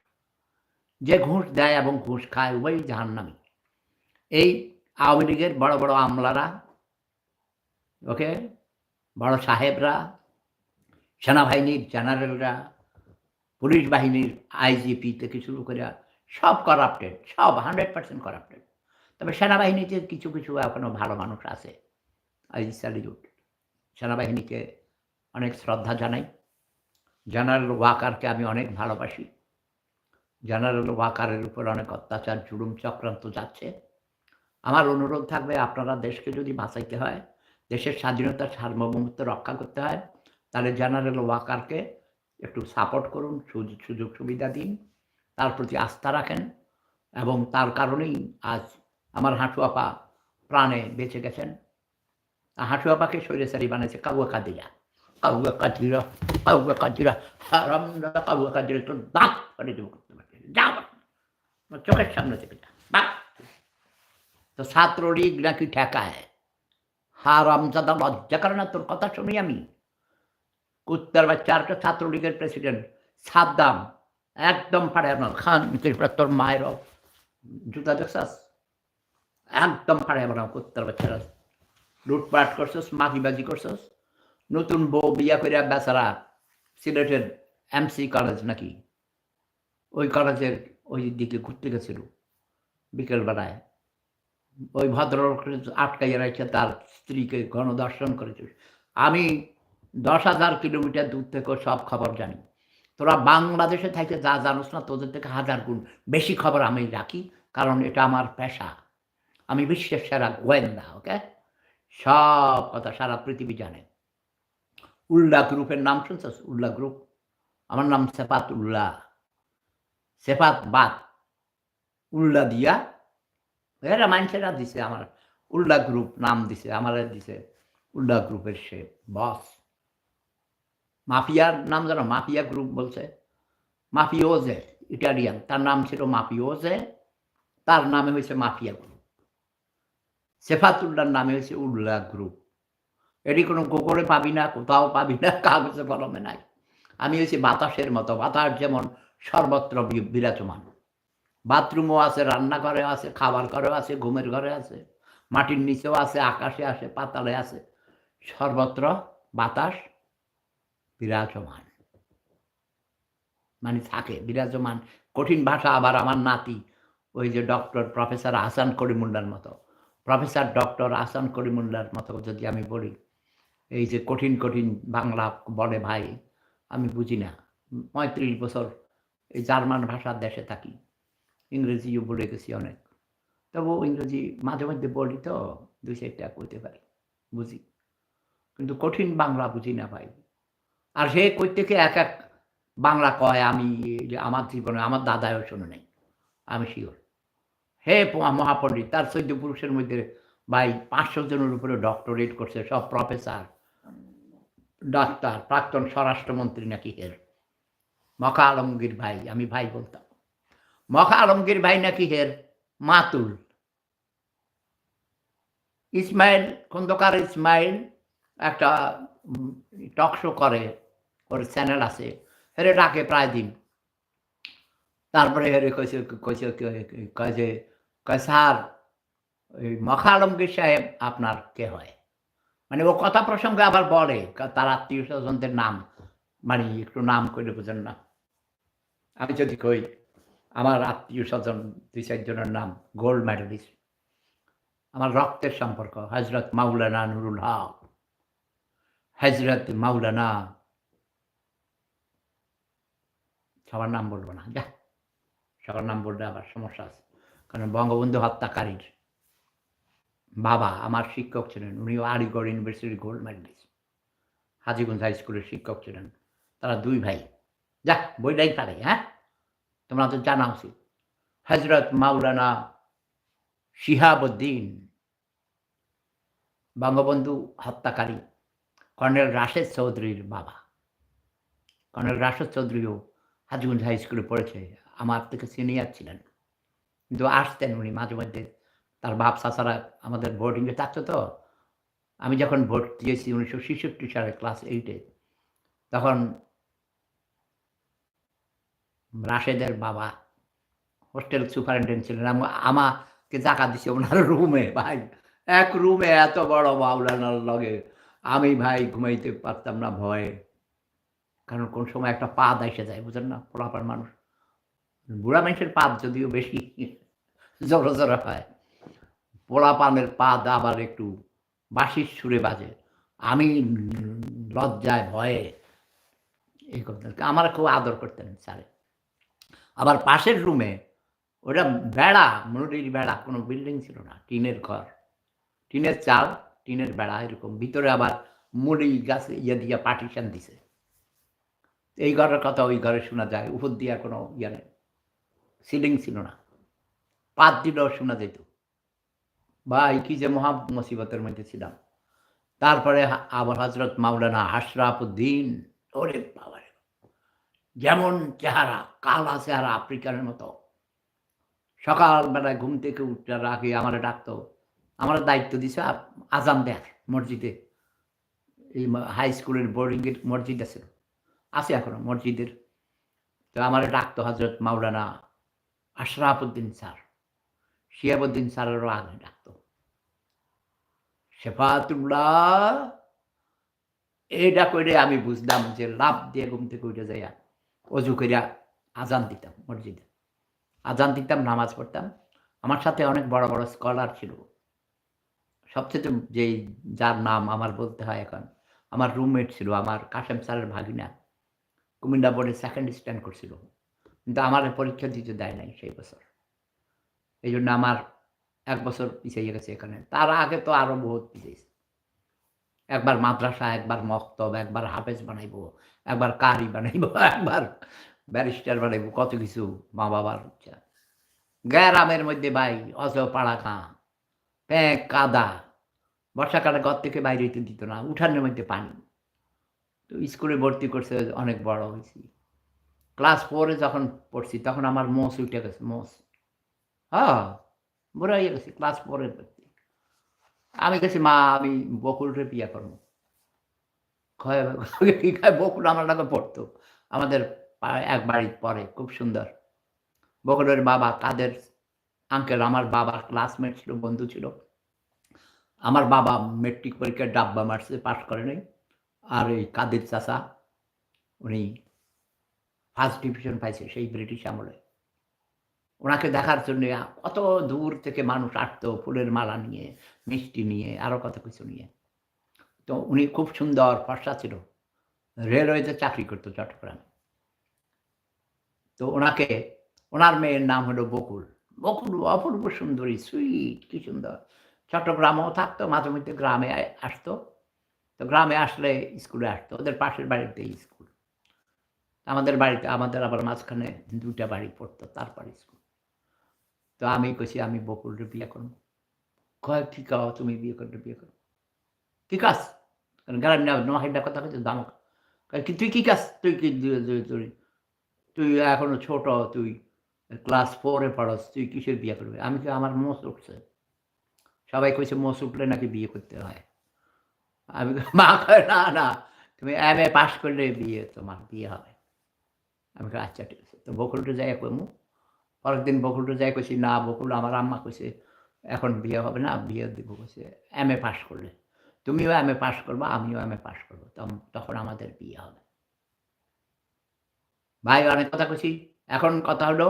যে ঘুষ দেয় এবং ঘুষ খায় উভয় জাহান্নামী। এই আওয়ামী লীগের বড় বড় আমলারা, ওকে, বড় সাহেবরা, সেনাবাহিনীর জেনারেলরা, পুলিশ বাহিনীর আইজিপি থেকে শুরু করে সব করাপ্টেড, সব 100% করাপ্টেড। তবে সেনাবাহিনীতে কিছু কিছু এখনও ভালো মানুষ আছে। আই স্যালিউট সেনাবাহিনীকে, অনেক শ্রদ্ধা জানাই। জেনারেল ওয়াকারকে আমি অনেক ভালোবাসি। জেনারেল ওয়াকারের উপর অনেক অত্যাচার, জুলুম, চক্রান্ত যাচ্ছে। আমার অনুরোধ থাকবে, আপনারা দেশকে যদি বাঁচাইতে হয়, দেশের স্বাধীনতা সার্বভৌমত্ব রক্ষা করতে হয়, তাহলে জেনারেল ওয়াকারকে একটু সাপোর্ট করুন, সুযোগ সুবিধা দিন, তার প্রতি আস্থা রাখেন। এবং তার কারণেই আজ আমার হাঁটু আপা প্রাণে বেঁচে গেছেন। হাঁটু আপাকে স্বৈরাচারী বানিয়েছে কাউয়া কাদিরা, কাউয়া কাদিরা, কাউয়া কাদিরা, হারামজাদা কাউয়া কাদিরা, তোর দাঁত করে দেবো করতে পারছি, যা চোখের সামনে থেকে যা। বাহ! তো ছাত্রলীগ নাকি ঠেকায়, হারামজাদা লজ্জা করে না তোর কথা শুনি আমি? কুত্তার বাচ্চা, আরেকটা ছাত্রলীগের প্রেসিডেন্ট সাদ্দাম, একদম ফাড়ে না, খান তোর মায়ের জুতা দেখছাস, একদম ফাড়ে না কুত্তার বাচ্চারা। লুটপাট করছস, মাগিবাজি করছস। নতুন বউ বিয়া করিয়া বেচারা সিলেটের এমসি কলেজ নাকি, ওই কলেজের ওই দিকে ঘুরতে গেছিল বিকেলবেলায়। ওই ভদ্রলোক আটকাইয়া রেখে তার স্ত্রীকে গণধর্ষণ করেছে। আমি 10,000 কিলোমিটার দূর থেকেও সব খবর জানি। তোরা বাংলাদেশে থেকে যা জানোস না, তোদের থেকে 1000 গুণ বেশি খবর আমি রাখি, কারণ এটা আমার পেশা। আমি বিশ্বের সেরা গোয়েন্দা, ওকে? সব কথা সারা পৃথিবী জানে। উল্লাহ গ্রুপের নাম শুনছিস? উল্লাহ গ্রুপ, আমার নাম সেফাত উল্লাহ, সেফাত বাত উল্লাহ দিয়া, এরা মানুষেরা দিছে আমার, উল্লাহ গ্রুপ নাম দিছে আমার, দিছে উল্লাহ গ্রুপের সে বস। মাফিয়ার নাম জানো? মাফিয়া গ্রুপ বলছে, মাফিওজে, ইটালিয়ান, তার নাম ছিল মাফিওজে, তার নামে হয়েছে মাফিয়া গ্রুপ। সেফাতুল্লাহর নামে হয়েছে উল্লাহ গ্রুপ। এটি কোনো গোপনে পাবি না, কোথাও পাবি না, কাগজে কলমে নাই। আমি হয়েছি বাতাসের মতো, বাতাস যেমন সর্বত্র বিরাজমান। বাথরুমও আছে, রান্নাঘরে আছে, খাবার ঘরেও আছে, ঘুমের ঘরে আছে, মাটির নিচেও আছে, আকাশে আছে, পাতালে আছে, সর্বত্র বাতাস বিরাজমান, মানে থাকে বিরাজমান। কঠিন ভাষা আবার আমার নাতি, ওই যে ডক্টর প্রফেসর আহসান করিমুল্লার মতো, প্রফেসর ডক্টর আহসান করিমুল্লার মতো যদি আমি বলি, এই যে কঠিন কঠিন বাংলা বলে ভাই, আমি বুঝি না। 35 বছর এই জার্মান ভাষার দেশে থাকি, ইংরেজিও বলে গেছি অনেক, তবু ইংরেজি মাঝে মধ্যে বলি তো, 2-4টা কইতে পারি, বুঝি, কিন্তু কঠিন বাংলা বুঝি না ভাই। আর সে কই থেকে এক এক বাংলা কয়, আমি আমার জীবনে আমার দাদাও শোনে নাই, আমি শিওর। হে মহাপণ্ডিত, তার 14 পুরুষের মধ্যে ভাই 500 জনের উপরে ডক্টরেট করছে, সব প্রফেসর, ডাক্তার, প্রাক্তন স্বরাষ্ট্রমন্ত্রী নাকি হের, মখা আলমগীর ভাই, আমি ভাই বলতাম, মখা আলমগীর ভাই নাকি হের মাতুল। ইসমাইল খন্দকার, ইসমাইল একটা টক শো করে ওর চ্যানেল আছে হেরে ডাকে প্রায় দিন। তারপরে হেরে কইছে কইছে কয় যে কয় স্যার ওই মখা আলমগীর সাহেব আপনার কে হয়? মানে ও কথা প্রসঙ্গে আবার বলে তার আত্মীয়-স্বজনদের নাম। মানে একটু নাম কইলে বুঝেন না? আমি যদি কই আমার আত্মীয়-স্বজন ২-৪ জনের নাম গোল্ড মেডালিস্ট। আমার রক্তের সম্পর্ক হযরত মাওলানা নুরুল হক, হযরত মাওলানা সবার নাম বলব না। যাহ! সবার নাম বললে আবার সমস্যা আছে। কারণ বঙ্গবন্ধু হত্যাকারীর বাবা আমার শিক্ষক ছিলেন। উনিও আলিগড় ইউনিভার্সিটির গোল্ড মেডালিস্ট। হাজীগঞ্জ হাই স্কুলের শিক্ষক ছিলেন। তারা ২ ভাই। যাহ! বইলাই ফেলে, হ্যাঁ? তোমাদের জানা উচিত। হযরত মাওলানা শিহাবুদ্দিন বঙ্গবন্ধু হত্যাকারী কর্নেল রাশেদ চৌধুরীর বাবা। কর্নেল রাশেদ চৌধুরীও হাজীগঞ্জ হাই স্কুলে পড়েছে। আমার থেকে সিনিয়র ছিলেন। কিন্তু আসতেন উনি মাঝে মধ্যে। তার বাপ চাচারা আমাদের বোর্ডিংয়ে থাকতো তো। আমি যখন ভর্তি হয়েছি ১৯৬৬ সালে ক্লাস 8 এ তখন রাশেদের বাবা হোস্টেল সুপারিনটেন্ডেন্ট ছিলেন। আমাকে জায়গা দিছে উনার রুমে ভাই। এক রুমে এত বড় মাওলানার লগে আমি ভাই ঘুমাইতে পারতাম না ভয়ে। কারণ কোন সময় একটা পাদ আইসা যায় বুঝেন না? পোলাপান মানুষ। বুড়া মানুষের পাদ যদিও বেশি জড়ো হয়। পোলাপানের পাদ আবার একটু বাঁশির সুরে বাজে। আমি লজ্জায় ভয়ে করতেন। আমার খুব আদর করতেন স্যারে। আবার পাশের রুমে ওটা বেড়া, মুরুলির বেড়া, কোনো বিল্ডিং ছিল না। টিনের ঘর। টিনের চাল, টিনের বেড়া এরকম। ভিতরে আবার মুড়ি গাছে দিয়া পার্টিশন দিছে। এই ঘরের কথা ওই ঘরে শোনা যায়। উপর দিয়া কোনো নেই। সিলিং ছিল না। পাত দিলেও শোনা যেত। ভাই কি যে মহা মুসিবতের মধ্যে ছিলাম। তারপরে আবার হযরত মাওলানা আশরাফুদ্দিন ওরে বাবারে! যেমন চেহারা, কালা চেহারা আফ্রিকানের মতো। সকালবেলায় ঘুম থেকে উঠার আগে আমারে ডাকতো। আমার দায়িত্ব দিছে আজান দেয়ার মসজিদে। এই হাই স্কুলের বোর্ডিংয়ের মসজিদ আছিল। আছে এখনো মসজিদের। তো আমারে ডাকতো হযরত মাওলানা আশরাফুদ্দিন স্যার। শিহাবুদ্দিন স্যারেরও আগে ডাকতো। শেফাতুল্লাহ এইটা কইরে আমি বুঝলাম যে লাফ দিয়ে ঘুম থেকে উঠে যাইয়া অজু কইরা আজান দিতাম মসজিদে। আজান দিতাম, নামাজ পড়তাম। আমার সাথে অনেক বড়, বড় স্কলার ছিল। সবচেয়ে যেই যার নাম আমার বলতে হয় এখন, আমার রুমমেট ছিল আমার কাশেম স্যারের ভাগিনা। কুমিল্লা বোর্ডে 2nd স্ট্যান্ড করছিল। কিন্তু আমারে পরীক্ষা দিতে দেয় নাই সেই বছর। এইজন্য আমার ১ বছর পিছাইয়া গেছে এখানে। তার আগে তো আরো বহুত পিছাইছে। একবার মাদ্রাসা, একবার মক্তব, একবার হাফেজ বানাইবো, একবার কারি বানাইবো, একবার ব্যারিস্টার বানাইবো, কত কিছু মা-বাবার ইচ্ছা। গ্রামের মধ্যে ভাই অজপাড়া গাঁ, প্যাক কাদা। বর্ষাকালে ঘর থেকে বাইরে হইতে দিত না। উঠানের মধ্যে পানি। তো স্কুলে ভর্তি করছে অনেক বড় হইছি। ক্লাস 4 এ যখন পড়ছি তখন আমার মোচ উইঠা গেছে, মোচ। হ্যাঁ, বুড়া হইয়া গেছি ক্লাস 4 এ পড়ছি। আমি কইছি, "মা আমি বকুলরে বিয়া করবো।" কয় কি কয় বকুল আমার লগে পড়তো। আমাদের এক বাড়ির পরে খুব সুন্দর। বকুলের বাবা কাদের আঙ্কেল আমার বাবার ক্লাসমেট ছিল, বন্ধু ছিল। আমার বাবা মেট্রিক পরীক্ষায় ডাব্বা মারছে, পাস করে নাই। আর এই কাদের চাচা উনি ফার্স্ট ডিভিশন পাইছে সেই ব্রিটিশ আমলে। উনাকে দেখার জন্যে কত দূর থেকে মানুষ আসতো ফুলের মালা নিয়ে, মিষ্টি নিয়ে, আরো কত কিছু নিয়ে। তো উনি খুব সুন্দর ফর্সা ছিল। রেলওয়েতে চাকরি করতো চট্টগ্রামে। তো উনার মেয়ের নাম হলো বকুল। বকুল অপূর্ব সুন্দরী, সুইট, কি সুন্দর। চট্টগ্রামেও থাকতো, মাঝে মধ্যে গ্রামে আসতো। তো গ্রামে আসলে স্কুলে আসতো। ওদের পাশের বাড়িতেই স্কুল। আমাদের বাড়িতে আমাদের আবার মাঝখানে ২ টা বাড়ি পড়তো, তারপরে স্কুল। তো আমি কইছি আমি বকুলরে বিয়া করব। কয় কি কও তুমি বিয়ে করলে বিয়ে করো। কি কাজ? গ্রাম না নোয়াখালীর কথা কইছে দামক। কয় কি তুই কি কাজ? তুই কি তুই এখনো ছোট, তুই ক্লাস 4 এ পড়স, তুই কিসের বিয়ে করবি? আমি কই আমার মোচ উঠছে। সবাই কইছে মোচ উঠলে নাকি বিয়ে করতে হয়। আমি মা কয় না, না তুমি এমএ পাস করলে তোমার বিয়ে হবে। আমি কই আচ্ছা ঠিক আছে। তো বকুলটা যাইয়া কইমু। পরের দিন বকুলটা যাইয়া কইছি, "না বকুল আমার আম্মা কইছে এখন বিয়ে হবে না, বিয়ে দিব কইছে এমএ পাস করলে। তুমিও এমএ পাস করবা, আমিও এমএ পাস করব। তখন আমাদের বিয়ে হবে।" ভাই অনেক কথা কইছি। এখন কথা হলো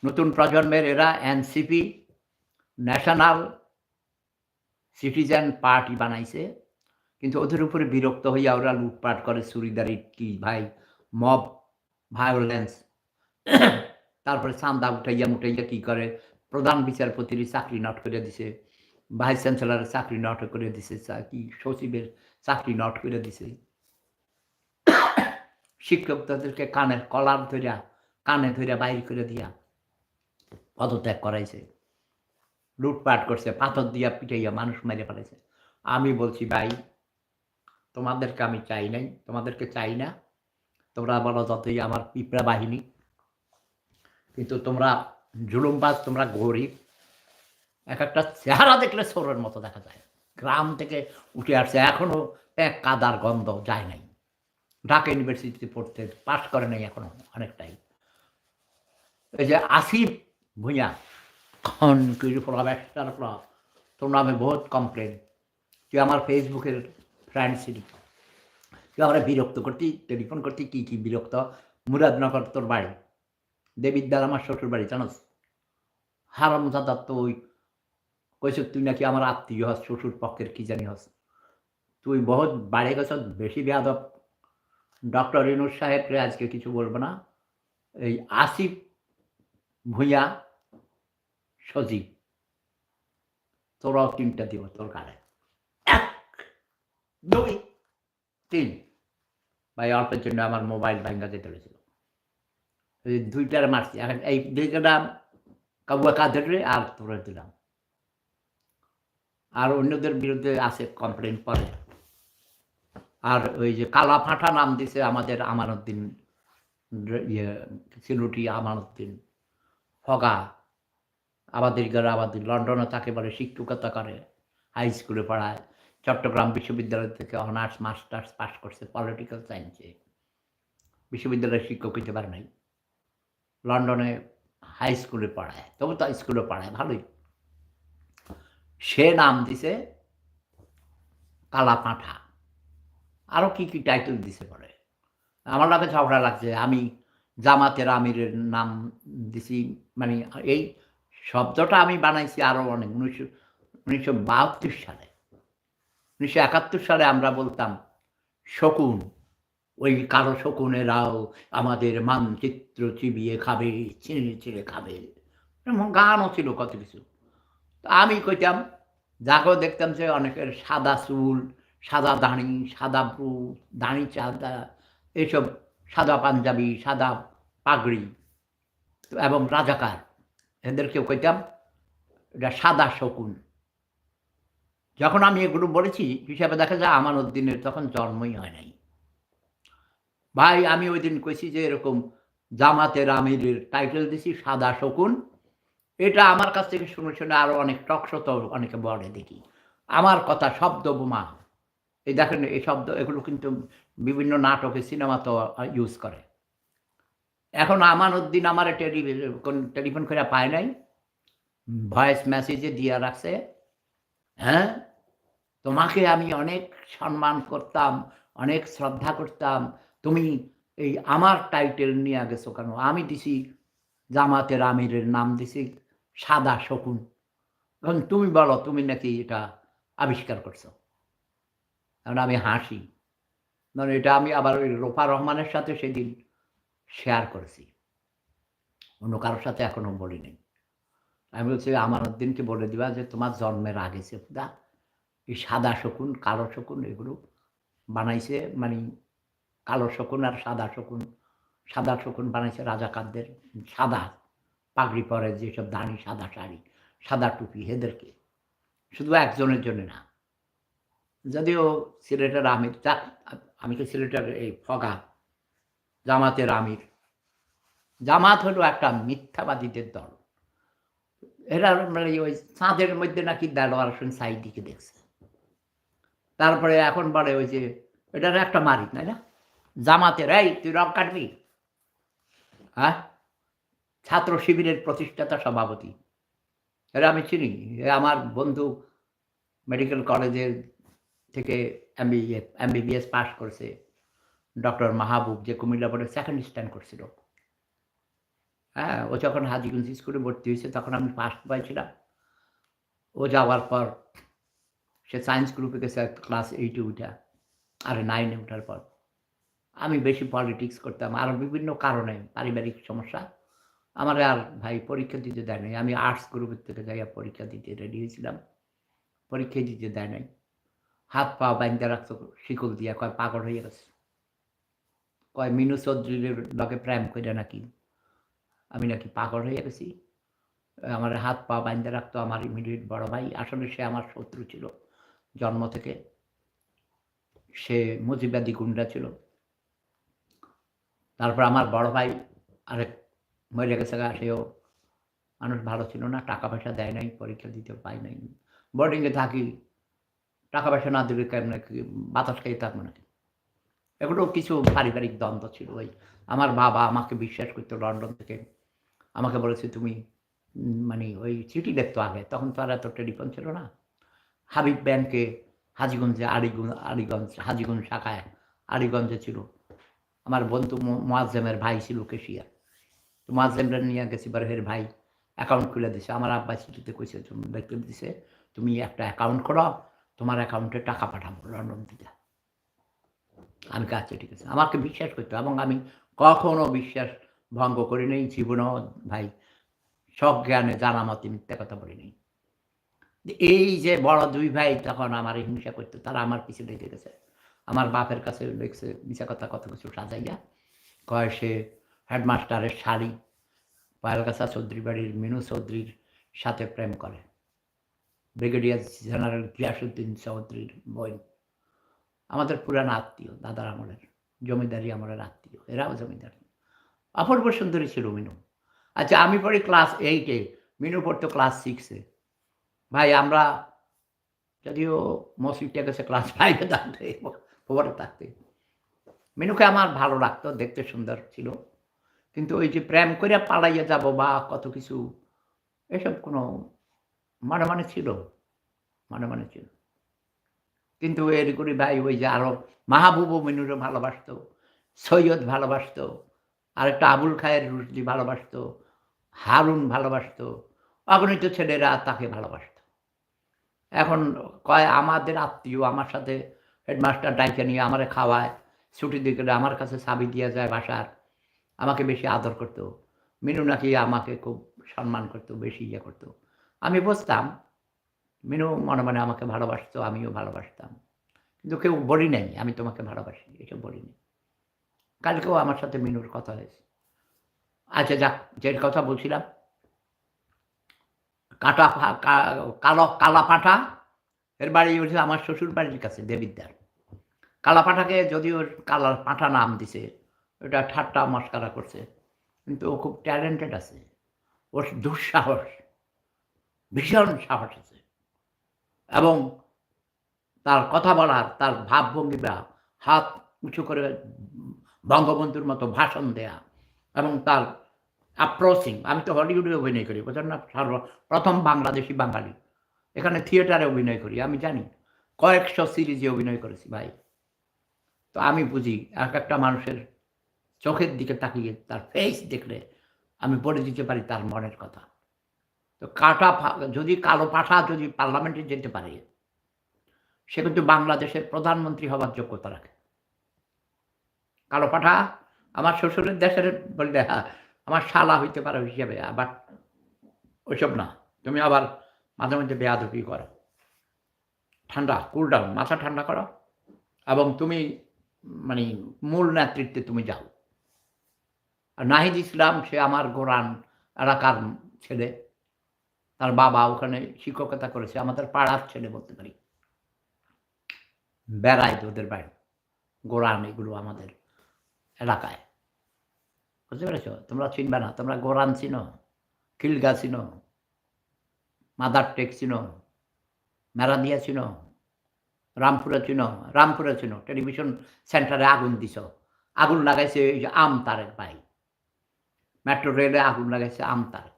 নতুন প্রজন্মের এরা এনসিপি ন্যাশনাল সিটিজেন পার্টি বানাইছে। কিন্তু ওদের উপরে বিরক্ত হইয়া ওরা লুটপাট করে, চুরিদারি কি ভাই, মব ভায়োলেন্স। তারপরে চান্দা উঠাইয়া মুঠাইয়া কি করে, প্রধান বিচারপতির চাকরি নট করে দিছে, ভাইস চ্যান্সেলরের চাকরি নট করে দিছে, কি সচিবের চাকরি নট করে দিছে। শিক্ষকদেরকে কানের কলার ধইরা, কানে ধইরা বাইর করে দিয়া পদত্যাগ করাইছে। লুটপাট করছে, পাথর দিয়া পিটাইয়া মানুষ মেরে ফেলাইছে। আমি বলছি ভাই, তোমাদেরকে আমি চাই নাই, তোমাদেরকে চাই না। তোমরা বলো যতই আমার পিঁপড়া বাহিনী, কিন্তু তোমরা জুলুমবাজ, তোমরা গরিব। একেকটা চেহারা দেখলে চোরের মতো দেখা যায়। গ্রাম থেকে উঠে আসছে, এখনো কাদার গন্ধ যায় নাই। ঢাকা ইউনিভার্সিটিতে পড়তে পাস করে নাই এখনো অনেকটাই। এই যে আসিফ ভূঁইয়া খন কিছু প্রবেশটার পর তোর নামে বহুত কমপ্লেন। তুই আমার ফেসবুকের ফ্রেন্ড ছিলি, তুই আমরা বিরক্ত করতি, টেলিফোন করতি, কী কী বিরক্ত। মুরাদনগর তোর বাড়ি, দেবিদ্বার আমার শ্বশুর বাড়ি, জানোস। হারামজাদা তো ওই কইস তুই নাকি আমার আত্মীয় হস, শ্বশুর পক্ষের কি জানি হস। তুই বহুত বাড়ে গেছ, বেশি বেয়াদব। ডক্টর ইউনূস সাহেবকে আজকে কিছু বলবো না। এই আসিফ ভূঁইয়া, সজীব, তোরাও ৩টা দিব তোর গালে। ১, ২, ৩। ভাই অল্পের জন্য আমার মোবাইল ভাঙ্গা যেতে হয়েছিল। এই ২টার মারছি। এখন এই ২টা কাবুয়া কাদেরে আর তোরে দিলাম। আর অন্যদের বিরুদ্ধে আছে কমপ্লেন পরে। আর ওই যে কালা ফাঁটা নাম দিছে আমাদের আমানউদ্দিন, ইয়ে সিলুটি আমানউদ্দিন ফগা, আবাদির লন্ডনে তাকে বলে, শিক্ষকতা করে, হাই স্কুলে পড়ায়, চট্টগ্রাম বিশ্ববিদ্যালয় থেকে অনার্স মাস্টার্স পাস করছে পলিটিক্যাল সায়েন্সে। বিশ্ববিদ্যালয়ের শিক্ষক হইতে পারে নাই, লন্ডনে হাই স্কুলে পড়ায়, তবু তো স্কুলে পড়ায় ভালোই। সে নাম দিছে কালা পাঁঠা, আরও কী কী টাইটেল দিছে পরে। আমার কাছে ঝগড়া লাগছে। আমি জামাতের আমিরের নাম দিছি, মানে এই শব্দটা আমি বানাইছি আরও অনেক 1972 সালে। 1971 সালে আমরা বলতাম শকুন, ওই কালো শকুনেরাও আমাদের মানচিত্র চিবিয়ে খাবে, চিনে চিনে খাবে। এমন গানও ছিল কত কিছু। তো আমি কইতাম, যাকেও দেখতাম যে অনেকের সাদা চুল, সাদা দাড়ি, সাদা ভ্রু, দাড়ি সাদা, এইসব সাদা পাঞ্জাবি, সাদা পাগড়ি এবং রাজাকার, এদেরকেও কইতাম এটা সাদা শকুন। যখন আমি এগুলো বলেছি হিসাবে দেখা যায় আমানউদ্দিনের তখন জন্মই হয় নাই। ভাই আমি ওই দিন কইছি যে এরকম জামাতের আমিরের টাইটেল দিছি সাদা শকুন। এটা আমার কাছ থেকে শুনে শুনে আরও অনেক টকশো অনেকে বলে দেখি। আমার কথা শব্দ বোমা। এই দেখেন এই শব্দ, এগুলো কিন্তু বিভিন্ন নাটকে, সিনেমাতেও ইউজ করে। এখন আমানউদ্দিন আমার টেলিফোন করে পায় নাই, ভয়েস মেসেজে দিয়া রাখছে, হ্যাঁ তোমাকে আমি অনেক সম্মান করতাম, অনেক শ্রদ্ধা করতাম, তুমি এই আমার টাইটেল নিয়ে গেছো কেন? আমি দিছি জামাতের আমিরের নাম দিছি সাদা শকুন। এখন তুমি বলো তুমি নাকি এটা আবিষ্কার করছো। কারণ আমি হাসি, মানে এটা আমি আবার ওই রোফা রহমানের সাথে সেদিন শেয়ার করেছি, অন্য কারোর সাথে এখনো বলিনি। আমি বলছি আমানউদ্দিনকে বলে দিবা যে তোমার জন্মের আগে সেটা এই সাদা শকুন, কালো শকুন এগুলো বানাইছে, মানে কালো শকুন আর সাদা শকুন। সাদা শকুন বানাইছে রাজাকারদের, সাদা পাগড়ি পরে, যেসব দাড়ি, সাদা শাড়ি, সাদা টুপি, এদেরকে, শুধু একজনের জন্য না। যদিও সিলেটের আমির, আমি তো সিলেটের এই ফগা, জামাতের আমির। জামাত হলো একটা মিথ্যাবাদীদের দল। এরা মানে ওই চাঁদের মধ্যে নাকি দেলোয়ার হোসেন সাঈদীকে দেখছে। তারপরে এখন বলে ওই যে এটার একটা মারি, তাই না? জামাতের, "এই তুই রগ কাটবি?" হ্যাঁ? ছাত্র শিবিরের প্রতিষ্ঠাতা সভাপতি। এরা আমি চিনি। এ আমার বন্ধু মেডিকেল কলেজের থেকে এমবিবিএস পাস করছে। ডক্টর মাহবুব যে কুমিল্লা বোর্ডে 2nd স্ট্যান্ড করছিল। হ্যাঁ? ও যখন হাজীগঞ্জ স্কুলে ভর্তি হয়েছে তখন আমি ফার্স্ট পাইছিলাম। ও যাওয়ার পর সে সায়েন্স গ্রুপে গেছে ক্লাস 8 এ উঠা। আরে 9 এ উঠার পর। আমি বেশি পলিটিক্স করতাম। আরো বিভিন্ন কারণে পারিবারিক সমস্যা। আমারে আর ভাই পরীক্ষা দিতে দেয় নাই। আমি আর্টস গ্রুপের থেকে যাইয়া পরীক্ষা দিতে রেডি হয়েছিলাম। পরীক্ষা দিতে দেয় নাই। হাত পা বাইন্ধা রাখতো শিকল দিয়া, কয় পাগল হইয়া গেছে। কয় মিনু চৌধুরীর লগে প্রেম কইরা নাকি আমি নাকি পাগল হইয়া গেছি। আমারে হাত পা বাইন্ধা রাখতো আমার ইমিডিয়েট বড় ভাই। আসলে সে আমার শত্রু ছিল জন্ম থেকে। সে মুজিবাদী গুন্ডা ছিল। তারপর আমার বড় ভাই আরেক মইরা গেছে গা, সেও মানুষ ভালো ছিল না। টাকা-পয়সা দেয় নাই, পরীক্ষা দিতে পাই নাই। বোর্ডিংয়ে থাকি, টাকা-পয়সা না দিলে কেমনে কি বাতাস খেয়ে থাকবো নাকি? এগুলো কিছু পারিবারিক দ্বন্দ্ব ছিল। ওই আমার বাবা আমাকে বিশ্বাস করতো লন্ডন থেকে। আমাকে বলেছে, "তুমি" মানে ওই চিঠি লিখতো আগে। তখন তো আর এত টেলিফোন ছিল না। হাবিব ব্যাংকে হাজীগঞ্জে হাজীগঞ্জ শাখায় আলীগঞ্জে ছিল। আমার বন্ধু মোয়াজ্জেমের ভাই ছিল ক্যাশিয়ার। তো মোয়াজ্জেমরে নিয়ে গেছি, এবার এর ভাই অ্যাকাউন্ট খুলে দিছে। আমার আব্বা চিঠিতে কইছে, লিখতে দিছে, "তুমি একটা অ্যাকাউন্ট করো, তোমার অ্যাকাউন্টে টাকা পাঠাবো লন্ডন থেকে।" আমি কই, "আচ্ছা ঠিক আছে।" আমাকে বিশ্বাস করতো এবং আমি কখনো বিশ্বাস ভঙ্গ করি নাই জীবনেও ভাই। সজ্ঞানে জানা মতে মিথ্যা কথা বলি নাই। এই যে বড় ২ ভাই তখন আমারে হিংসা করত। তারা আমার পিছে লেগে গেছে। আমার বাপের কাছে লিখছে মিছা কথা কত কিছু সাজাইয়া। কয় সে হেডমাস্টারের শালী পায়েলগাছা চৌধুরী বাড়ির মিনু চৌধুরীর সাথে প্রেম করে। ব্রিগেডিয়ার জেনারেল গিয়াসউদ্দিন চৌধুরীর বোন। আমাদের পুরানো আত্মীয়, দাদার আমলের। জমিদারি আমলের আত্মীয়। এরাও জমিদার। অপূর্ব সুন্দরী ছিল মিনু। আচ্ছা, আমি পড়ি ক্লাস 8 এ, মিনু পড়তো ক্লাস 6 এ। ভাই আমরা যদিও মসজিদটা গেছে ক্লাস 5 এ থাকতে, 4 এ থাকতে। মিনুকে আমার ভালো লাগতো, দেখতে সুন্দর ছিল। কিন্তু ওই যে প্রেম কইরা পালাইয়া যাবো বা কত কিছু, এসব কোনো মানে ছিল। মানে ছিল। কিন্তু এরকমই ভাই ওই যে আরো মাহবুবও মিনুরে ভালোবাসতো, সৈয়দ ভালোবাসতো, আরেকটা আবুল খায়ের রুশদি ভালোবাসতো, হারুন ভালোবাসতো, অগণিত ছেলেরা তাকে ভালোবাসত। এখন কয় আমাদের আত্মীয় আমার সাথে হেডমাস্টার ডাইকা নিয়ে আমারে খাওয়ায়, ছুটির দিকে আমার কাছে চাবি দিয়ে যায় বাসার। আমাকে বেশি আদর করত। মিনু নাকি আমাকে খুব সম্মান করত, বেশি ইয়ে করত। আমি বুঝতাম মিনু মনে আমাকে ভালোবাসতো, আমিও ভালোবাসতাম। কিন্তু কেউ বলি নাই আমি তোমাকে ভালোবাসি, এসব বলিনি। কালকেও আমার সাথে মিনুর কথা হয়েছে। আচ্ছা যাক, যে কথা বলছিলাম, কাটা ফা কা কালো কালা পাঁঠা, এর বাড়ি হচ্ছে আমার শ্বশুর বাড়ির কাছে দেবিদ্বার। কালা পাঁঠাকে যদিও কালা পাঁঠা নাম দিছে, ওটা ঠাট্টা মশকরা করছে। কিন্তু ও খুব ট্যালেন্টেড আছে। ওর দুঃসাহস, ভীষণ সাহস আছে এবং তার কথা বলার, তার ভাবভঙ্গিমা, হাত উঁচু করে বঙ্গবন্ধুর মতো ভাষণ দেয়া এবং তার অ্যাপ্রোচিং। আমি তো হলিউডে অভিনয় করি, বুঝলেন না? প্রথম বাংলাদেশি বাঙালি। এখানে থিয়েটারে অভিনয় করি। আমি জানি কয়েকশো সিরিজে অভিনয় করেছি ভাই। তো আমি বুঝি একেকটা মানুষের চোখের দিকে তাকিয়ে তার ফেস দেখলে আমি বলে দিতে পারি তার মনের কথা। তো যদি কালো পাঁঠা যদি পার্লামেন্টে যেতে পারে, সে কিন্তু বাংলাদেশের প্রধানমন্ত্রী হবার যোগ্যতা রাখে। কালো পাঁঠা আমার শ্বশুরের দেশের বললে আমার শালা হইতে পারে হিসেবে, বাট ওইসব না। তুমি আবার মাঝে মধ্যে বেয়াদবি করো। ঠান্ডা, কুল ডাউন, মাথা ঠান্ডা করো এবং তুমি মানে মূল নেতৃত্বে তুমি যাও। আর নাহিদ ইসলাম সে আমার গোরান এলাকার ছেলে। তার বাবা ওখানে শিক্ষকতা করেছে। আমাদের পাড়ার ছেলে বলতে পারি। বেড়ায় ওদের বাড়ি। গোরান এগুলো আমাদের এলাকায়। বুঝতে পেরেছ? তোমরা চিনবে না। তোমরা গোরান চিনো, খিলগা চিনো, মাদার টেক চিনো, মেরাদিয়া চিনো, রামপুরা চিনো টেলিভিশন সেন্টারে আগুন দিছ। আগুন লাগাইছে এই যে আমতারেক ভাই। মেট্রো রেলে আগুন লাগাইছে আমতারেক।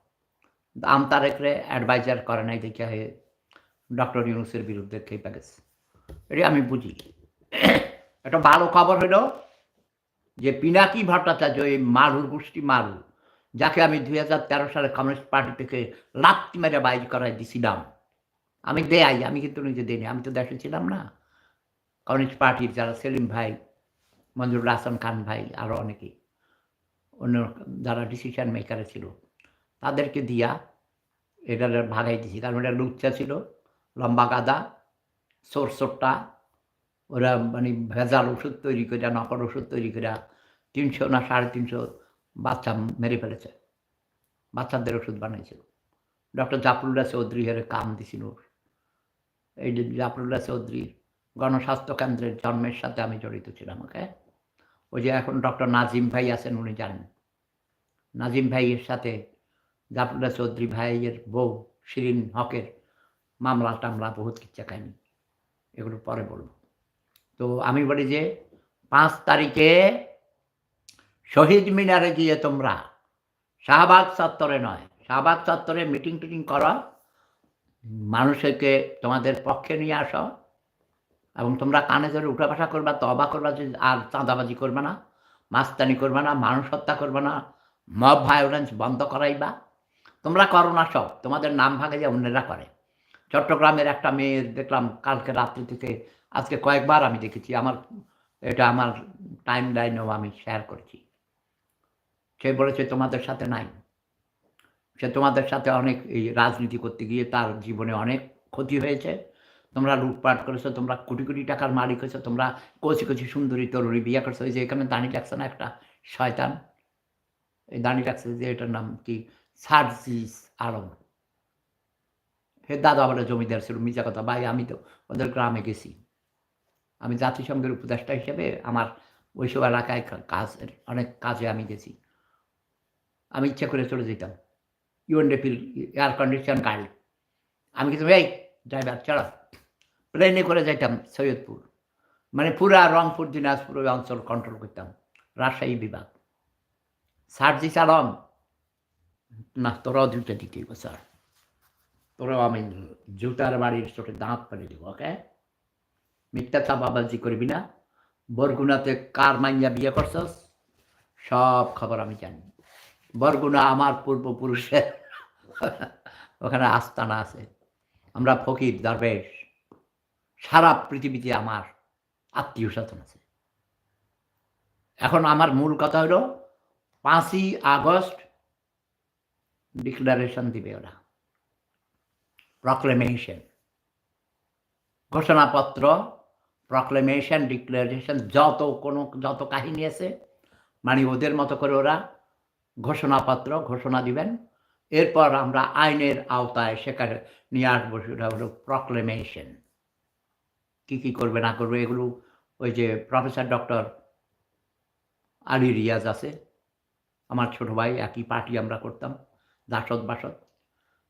আমতারেকরে অ্যাডভাইজার করে নাই দেখিয়া হে ডক্টর ইউনূসের বিরুদ্ধে খেপে গেছে। এটা আমি বুঝি। একটা ভালো খবর হলো যে পিনাকি ভট্টাচার্য এই মারুর গোষ্ঠী মারু, যাকে আমি ২০১৩ সালে কমিউনিস্ট পার্টি থেকে লাত্তি মেরে বাইর করাই দিছিলাম। আমি দেয়াই, আমি কিন্তু নিজে দেইনি। আমি তো দেশে ছিলাম না। কমিউনিস্ট পার্টির যারা সেলিম ভাই, মঞ্জুরুল হাসান খান ভাই, আরও অনেকেই অন্য যারা ডিসিশন মেকারে ছিল, তাদেরকে দিয়া এটা ভাগাই দিছি। কারণ এটা লুচ্চা ছিল, লম্বা গাদা, সোরসোট্টা। ওরা মানে ভেজাল ওষুধ তৈরি করে, নকল ওষুধ তৈরি করে ৩০০ না ৩৫০ বাচ্চা মেরে ফেলেছে। বাচ্চাদের ওষুধ বানাইছিল। ডক্টর জাফরুল্লাহ চৌধুরী এর কাম দিছিল। এই যে জাফরুল্লাহ চৌধুরীর গণস্বাস্থ্য কেন্দ্রের জন্মের সাথে আমি জড়িত ছিলাম। ওকে, ওই যে এখন ডক্টর নাজিম ভাই আছেন, উনি জানেন। নাজিম ভাইয়ের সাথে জাফরুল্লাহ চৌধুরী ভাইয়ের বউ শিরিন হকের মামলা টামলা বহুত কিচ্ছা কাহিনি, এগুলো পরে বলব। তো আমি বলি যে ৫ তারিখে শহীদ মিনারে গিয়ে তোমরা শাহবাগ চত্বরে নয়, শাহবাগ চত্বরে মিটিং টিটিং করো, মানুষকে তোমাদের পক্ষে নিয়ে আসো এবং তোমরা কানে ধরে উঠা বসা করবা, তবা করবা যে আর চাঁদাবাজি করবে না, মাস্তানি করবে না, মানুষ হত্যা করবে না, মব ভায়োলেন্স বন্ধ করাইবা। তোমরা করো না সব, তোমাদের নাম ভাগে যে অন্যেরা করে। চট্টগ্রামের একটা মেয়ে দেখলাম কালকে রাত্রি থেকে আজকে কয়েকবার আমি দেখেছি, এটা আমার টাইম লাইনেও আমি শেয়ার করছি। সে বলেছে তোমাদের সাথে নাই, সে তোমাদের সাথে অনেক এই রাজনীতি করতে গিয়ে তার জীবনে অনেক ক্ষতি হয়েছে। তোমরা লুটপাট করেছো, তোমরা কোটি কোটি টাকার মালিক হয়েছো, তোমরা কচি কচি সুন্দরী তরুণী বিয়ে করছো। ওই যে এখানে দাঁড়িয়ে রাখছে না একটা শয়তান, এই দাঁড়িয়ে রাখছে যে এটার নাম কি, সার্জিস আলম। হে দাদা বলে জমিদার ছিল, মিথ্যা কথা ভাই। আমি তো ওদের গ্রামে গেছি, আমি জাতিসংঘের উপদেষ্টা হিসেবে আমার ওইসব এলাকায় কাজের অনেক কাজে আমি গেছি। আমি ইচ্ছা করে চলে যেতাম, ইউএনডিপির এয়ার কন্ডিশন গাড়ি। আমি কিন্তু এই ড্রাইভার চালা, প্লেনে করে যাইতাম সৈয়দপুর, মানে পুরা রংপুর দিনাজপুর ওই অঞ্চল কন্ট্রোল করতাম, রাজশাহী বিভাগ। সার্জিস আলম, না তোরাও দুইটা দিতেই স্যার, তোরাও আমি জুতার বাড়ির চোখে দাঁত ফেলে দেবো। ওকে, মিথ্যা চাপাবাজি করবি না। বরগুনাতে কার মাইয়া বিয়ে করছস সব খবর আমি জানি। বরগুনা আমার পূর্বপুরুষের ওখানে আস্তানা আছে। আমরা ফকির দরবেশ, সারা পৃথিবীতে আমার আত্মীয় স্বজন আছে। এখন আমার মূল কথা হলো ৫ই আগস্ট ডিক্লারেশন দিবে ওরা, প্রক্লেমেশন, ঘোষণাপত্র, প্রক্লেমেশন, ডিক্লারেশন, যত কাহিনী আছে, মানে ওদের মতো করে ওরা ঘোষণাপত্র ঘোষণা দিবেন। এরপর আমরা আইনের আওতায় সেখানে নিয়ে আসবো, সেটা হলো প্রক্লেমেশন। কী করবে না করবে এগুলো ওই যে প্রফেসর ডক্টর আলী রিয়াজ আছে, আমার ছোট ভাই, একই পার্টি আমরা করতাম,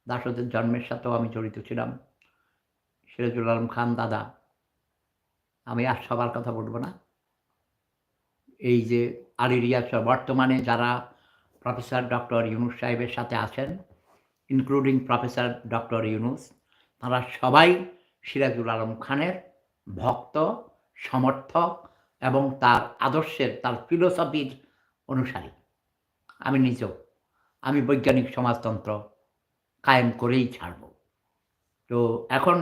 দাসদের জন্মের সাথেও আমি জড়িত ছিলাম। সিরাজুল আলম খান দাদা, আমি আর সবার কথা বলবো না। এই যে আলী রিয়াজ বর্তমানে যারা প্রফেসর ডক্টর ইউনূস সাহেবের সাথে আছেন, ইনক্লুডিং প্রফেসর ডক্টর ইউনূস, তারা সবাই সিরাজুল আলম খানের ভক্ত, সমর্থক এবং তার আদর্শের, তার ফিলোসফির অনুসারী। আমি নিজেও, আমি বৈজ্ঞানিক সমাজতন্ত্র কায়েম করেই ছাড়ব। তো এখন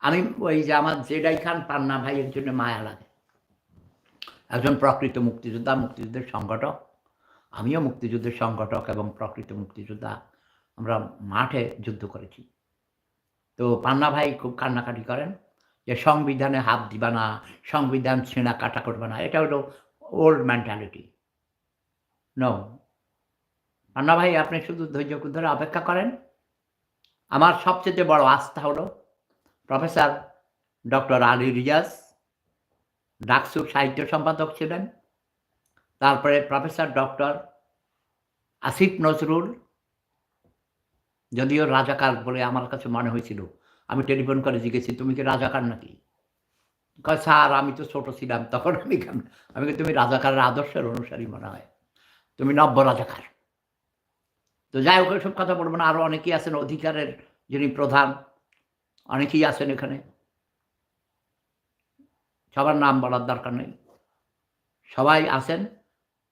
আমি ওই যে আমার জেডাই খান পান্না ভাইয়ের জন্য মায়া লাগে। একজন প্রকৃত মুক্তিযোদ্ধা, মুক্তিযুদ্ধের সংগঠক, আমিও মুক্তিযুদ্ধের সংগঠক এবং প্রকৃত মুক্তিযোদ্ধা। আমরা মাঠে যুদ্ধ করেছি। তো পান্না ভাই খুব কান্নাকাটি করেন যে সংবিধানে হাত দিবা না, সংবিধান ছেঁড়া কাটা করবে না। এটা হলো ওল্ড মেন্টালিটি। নো, পান্না ভাই আপনি শুধু ধৈর্য ধরে অপেক্ষা করেন। আমার সবচেয়ে বড় আস্থা হলো প্রফেসর ডক্টর আলী রিয়াজ, ডাকসুর সাহিত্য সম্পাদক ছিলেন। তারপরে প্রফেসর ডক্টর আসিফ নজরুল, যদিও রাজাকার বলে আমার কাছে মনে হয়েছিল। আমি টেলিফোন করে জিজ্ঞেসি, তুমি কি রাজাকার নাকি? কয় স্যার আমি তো ছোট ছিলাম তখন আমি কেমন, আমি কই তুমি রাজাকারের আদর্শের অনুসারী মনে হয়, তুমি নব্য রাজাকার। তো যাই হোক ওইসব কথা বলব না, আরো অনেকেই আছেন অধিকারের যিনি প্রধান, অনেকেই আছেন এখানে, সবার নাম বলার দরকার নেই। সবাই আছেন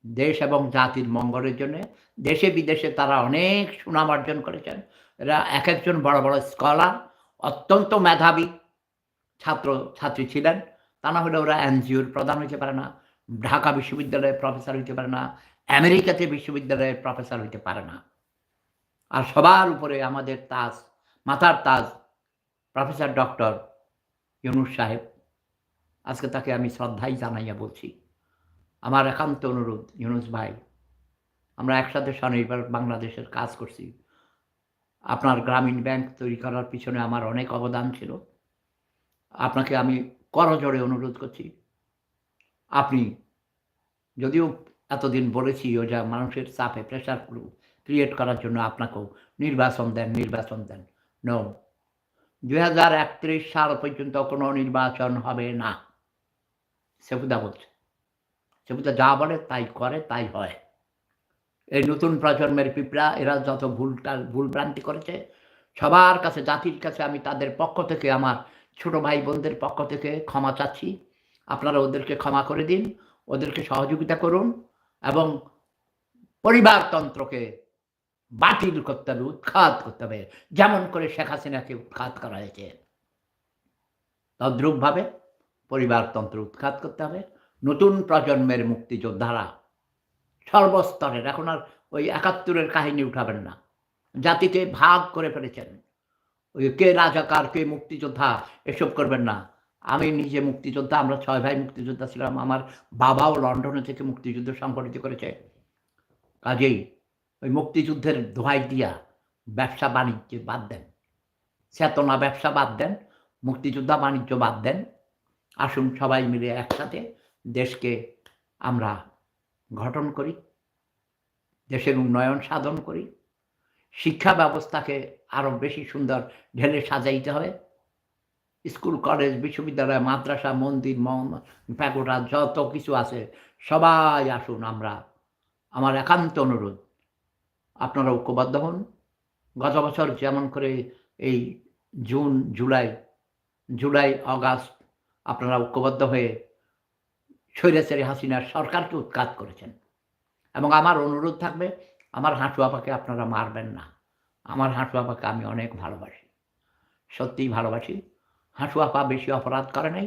দেশ এবং জাতির মঙ্গলের জন্যে। দেশে বিদেশে তারা অনেক সুনাম অর্জন করেছেন। এরা একেকজন বড়, বড় স্কলার, অত্যন্ত মেধাবী ছাত্র-ছাত্রী ছিলেন। তা না হলে ওরা এনজিওর প্রধান হইতে পারে না, ঢাকা বিশ্ববিদ্যালয়ের প্রফেসর হইতে পারে না, আমেরিকাতে বিশ্ববিদ্যালয়ের প্রফেসর হইতে পারে না। আর সবার উপরে আমাদের তাজ, মাথার তাজ প্রফেসর ডক্টর ইউনূস সাহেব। আজকে তাকে আমি শ্রদ্ধাই জানাইয়া বলছি, আমার একান্ত অনুরোধ ইউনূস ভাই, আমরা একসাথে স্বনির্ভর বাংলাদেশের কাজ করছি। আপনার গ্রামীণ ব্যাংক তৈরি করার পিছনে আমার অনেক অবদান ছিল। আপনাকে আমি করজোড়ে অনুরোধ করছি, আপনি যদিও এতদিন বলেছি ও যা মানুষের চাপে প্রেশার ক্রিয়েট করার জন্য আপনাকেও নির্বাচন দেন, নির্বাচন দেন। নো, 2031 সাল পর্যন্ত কোনো নির্বাচন হবে না। সেবুদা বলছে, সেবুদা যা বলে তাই করে, তাই হয়। এই নতুন প্রজন্মের পিঁপড়া এরা যত ভুলভ্রান্তি করেছে, সবার কাছে, জাতির কাছে আমি তাদের পক্ষ থেকে, আমার ছোট ভাই বোনদের পক্ষ থেকে ক্ষমা চাচ্ছি। আপনারা ওদেরকে ক্ষমা করে দিন, ওদেরকে সহযোগিতা করুন এবং পরিবারতন্ত্রকে বাতিল করতে হবে, উৎখাত করতে হবে, যেমন করে শেখ হাসিনাকে উৎখাত করা হয়েছে। তদ্রূপভাবে পরিবারতন্ত্র উৎখাত করতে হবে। নতুন প্রজন্মের মুক্তিযোদ্ধারা সর্বস্তরের, এখন আর ওই ৭১-এর কাহিনী উঠাবেন না। জাতিকে ভাগ করে ফেলেছেন। ওই কে রাজাকার, কে মুক্তিযোদ্ধা এসব করবেন না। আমি নিজে মুক্তিযোদ্ধা, আমরা ৬ ভাই মুক্তিযোদ্ধা ছিলাম। আমার বাবাও লন্ডনে থেকে মুক্তিযুদ্ধ সংগঠিত করেছে। কাজেই ওই মুক্তিযুদ্ধের দোহাই দিয়া ব্যবসা বাণিজ্য বাদ দেন, চেতনা ব্যবসা বাদ দেন, মুক্তিযোদ্ধা বাণিজ্য বাদ দেন। আসুন সবাই মিলে একসাথে দেশকে আমরা গঠন করি, দেশের উন্নয়ন সাধন করি। শিক্ষা ব্যবস্থাকে আরও বেশি সুন্দর ঢেলে সাজাইতে হবে। স্কুল, কলেজ, বিশ্ববিদ্যালয়, মাদ্রাসা, মন্দির, প্যাগোডা যত কিছু আছে সবাই আসুন আমরা, আমার একান্ত অনুরোধ, আপনারা ঐক্যবদ্ধ হন। গত বছর যেমন করে এই জুন, জুলাই, আগস্ট আপনারা ঐক্যবদ্ধ হয়ে স্বৈরাচারী হাসিনার সরকারকে উৎখাত করেছেন। এবং আমার অনুরোধ থাকবে, আমার হাঁটু আপাকে আপনারা মারবেন না। আমার হাঁটু আপাকে আমি অনেক ভালোবাসি, সত্যিই ভালোবাসি। হাঁটু আপা বেশি অপরাধ করে নাই।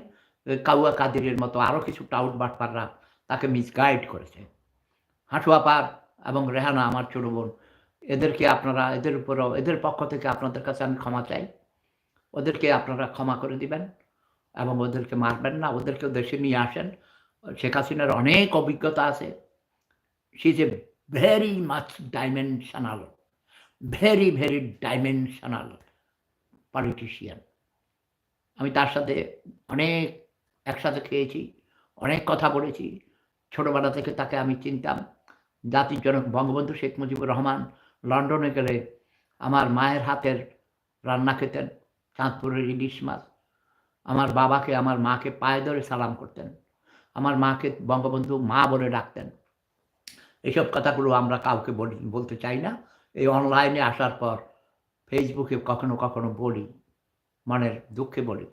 কাউয়া কাদিরের মতো আরও কিছু টাউট বাটপাররা তাকে মিসগাইড করেছে। হাঁটু আপার এবং রেহানা আমার ছোট বোন, এদেরকে আপনারা, এদের উপরও, এদের পক্ষ থেকে আপনাদের কাছে আমি ক্ষমা চাই। ওদেরকে আপনারা ক্ষমা করে দিবেন এবং ওদেরকে মারবেন না, ওদেরকেও দেশে নিয়ে আসেন। শেখ হাসিনার অনেক অভিজ্ঞতা আছে। She is a very much dimensional, very, very dimensional politician. আমি তার সাথে অনেক একসাথে খেয়েছি, অনেক কথা বলেছি। ছোটবেলা থেকে তাকে আমি চিনতাম। জাতির জনক বঙ্গবন্ধু শেখ মুজিবুর রহমান লন্ডনে গেলে আমার মায়ের হাতের রান্না খেতেন, চাঁদপুরের ইলিশ মাছ। আমার বাবাকে, আমার মাকে পায়ে ধরে সালাম করতেন। আমার মাকে বঙ্গবন্ধু মা বলে ডাকতেন। এসব কথাগুলো আমরা কাউকে বলতে চাই না। এই অনলাইনে আসার পর ফেসবুকে কখনো, কখনো বলি, মনের দুঃখে বলি।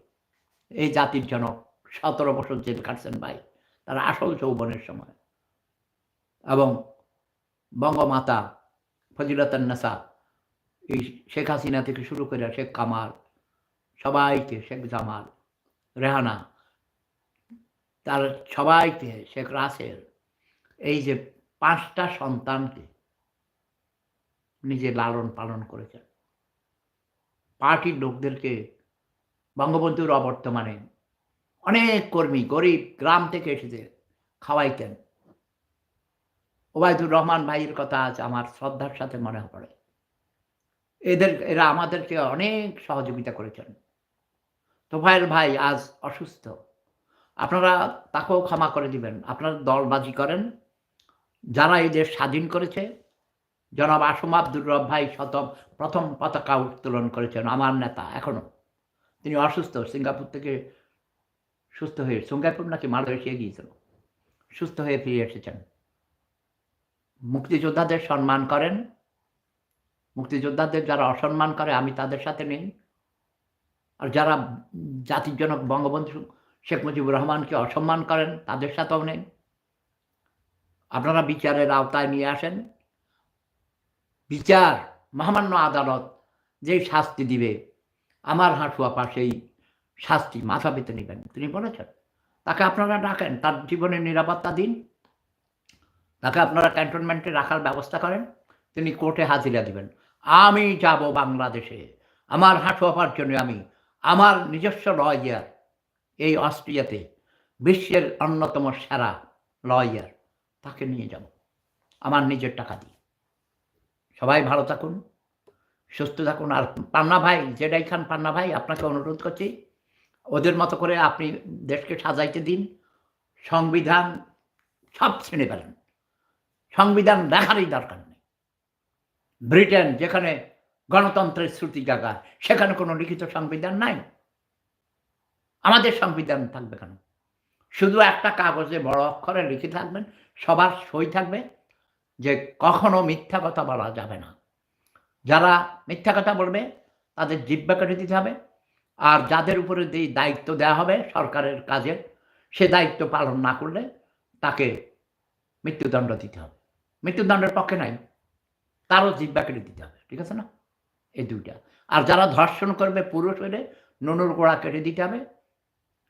এই জাতির জনক ১৭ বছর জেল কাটছেন ভাই, তার আসল যৌবনের সময়। এবং বঙ্গমাতা ফজিলাতুন্নেসা, এই শেখ হাসিনা থেকে শুরু করে শেখ কামাল, সবাইকে, শেখ জামাল, রেহানা, তার সবাইকে, শেখ রাসেল, এই যে ৫টা সন্তানকে নিজে লালন পালন করেছেন। পার্টির লোকদেরকে বঙ্গবন্ধুর অবর্তমানে অনেক কর্মী, গরিব গ্রাম থেকে এসেছে, খাওয়াইতেন। ওবায়দুর রহমান ভাইয়ের কথা আজ আমার শ্রদ্ধার সাথে মনে পড়ে। এরা আমাদেরকে অনেক সহযোগিতা করেছেন। তোফায়েল ভাই আজ অসুস্থ, আপনারা তাকেও ক্ষমা করে দিবেন। আপনারা দলবাজি করেন। যারা এই দেশ স্বাধীন করেছে, জনাব আসম আব্দুর রব ভাই প্রথম পতাকা উত্তোলন করেছেন, আমার নেতা এখনো। তিনি অসুস্থ, সিঙ্গাপুর থেকে সুস্থ হয়ে সিঙ্গাপুর নাকি মালয়েশিয়া গিয়েছিল, সুস্থ হয়ে ফিরে এসেছেন। মুক্তিযোদ্ধাদের সম্মান করেন, মুক্তিযোদ্ধাদের যারা অসম্মান করে আমি তাদের সাথে নেই। আর যারা জাতির জনক বঙ্গবন্ধু শেখ মুজিবুর রহমানকে অসম্মান করেন তাদের সাথেও নেই। আপনারা বিচারের আওতায় নিয়ে আসেন। বিচার, মহামান্য আদালত যেই শাস্তি দিবে, আমার হাঁটু আপা সেই শাস্তি মাথা পেতে নেবেন। তিনি বলেছেন। তাকে আপনারা ডাকেন, তার জীবনের নিরাপত্তা দিন। তাকে আপনারা ক্যান্টনমেন্টে রাখার ব্যবস্থা করেন। তিনি কোর্টে হাজিরা দিবেন। আমি যাব বাংলাদেশে। আমার হাঁটু আপার জন্য আমি আমার নিজস্ব লয়ার এই অস্ট্রিয়াতে বিশ্বের অন্যতম সেরা লয়ার, তাকে নিয়ে যাব আমার নিজের টাকা দিয়ে। সবাই ভালো থাকুন, সুস্থ থাকুন। আর পান্না ভাই, জেডাই খান পান্না ভাই, আপনাকে অনুরোধ করছি ওদের মতো করে আপনি দেশকে সাজাইতে দিন। সংবিধান সব ছিঁড়ে ফেলেন, সংবিধান দেখারই দরকার নেই। ব্রিটেন যেখানে গণতন্ত্রের শ্রুতি জায়গা, সেখানে কোনো লিখিত সংবিধান নাই। আমাদের সংবিধান থাকবে কেন? শুধু একটা কাগজে বড় অক্ষরে লিখে থাকবেন, সবার সই থাকবে যে কখনো মিথ্যা কথা বলা যাবে না। যারা মিথ্যা কথা বলবে তাদের জিহ্বা কেটে দিতে হবে। আর যাদের উপরে যেই দায়িত্ব দেওয়া হবে সরকারের কাজের, সে দায়িত্ব পালন না করলে তাকে মৃত্যুদণ্ড দিতে হবে। মৃত্যুদণ্ডের পক্ষে নাই, তারও জিহ্বা কেটে দিতে হবে। ঠিক আছে না? এই দুইটা। আর যারা ধর্ষণ করবে পুরুষ হলে নুনুর গোড়া কেটে দিতে হবে।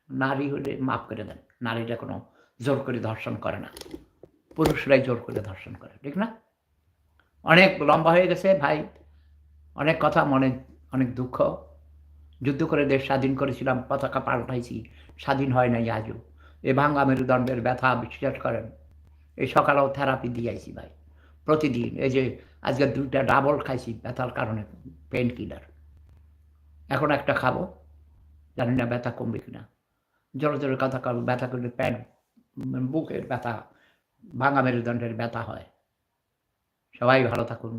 নারী হলে মাফ করে দেন, নারীরা কোনো জোর করে ধর্ষণ করে না, পুরুষরাই জোর করে ধর্ষণ করে। ঠিক না? অনেক লম্বা হয়ে গেছে ভাই, অনেক কথা মনে, অনেক দুঃখ। যুদ্ধ করে দেশ স্বাধীন করেছিলাম, পতাকা পাল্টাইছি, স্বাধীন হয় নাই আজও। এ ভাঙ্গা মেরুদণ্ডের ব্যথা বিশ্বাস করেন, এই সকালেও থেরাপি দিয়ে আইছি ভাই প্রতিদিন। এই যে আজকে 2টা ডাবল খাইছি ব্যথার কারণে, পেন কিলার। এখন একটা খাবো, জানি না ব্যথা কমবে কিনা। জোরে জোরে কথা কারো ব্যথা করলে প্যাট, বুকের ব্যথা, ভাঙা মেরুদণ্ডের ব্যথা হয়। সবাই ভালো থাকুন,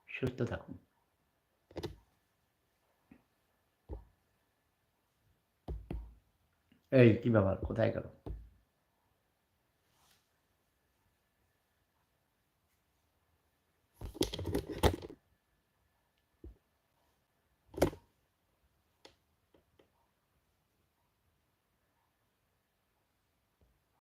সুস্থ থাকুন। এই কি ব্যাপার, কোথায় গেল?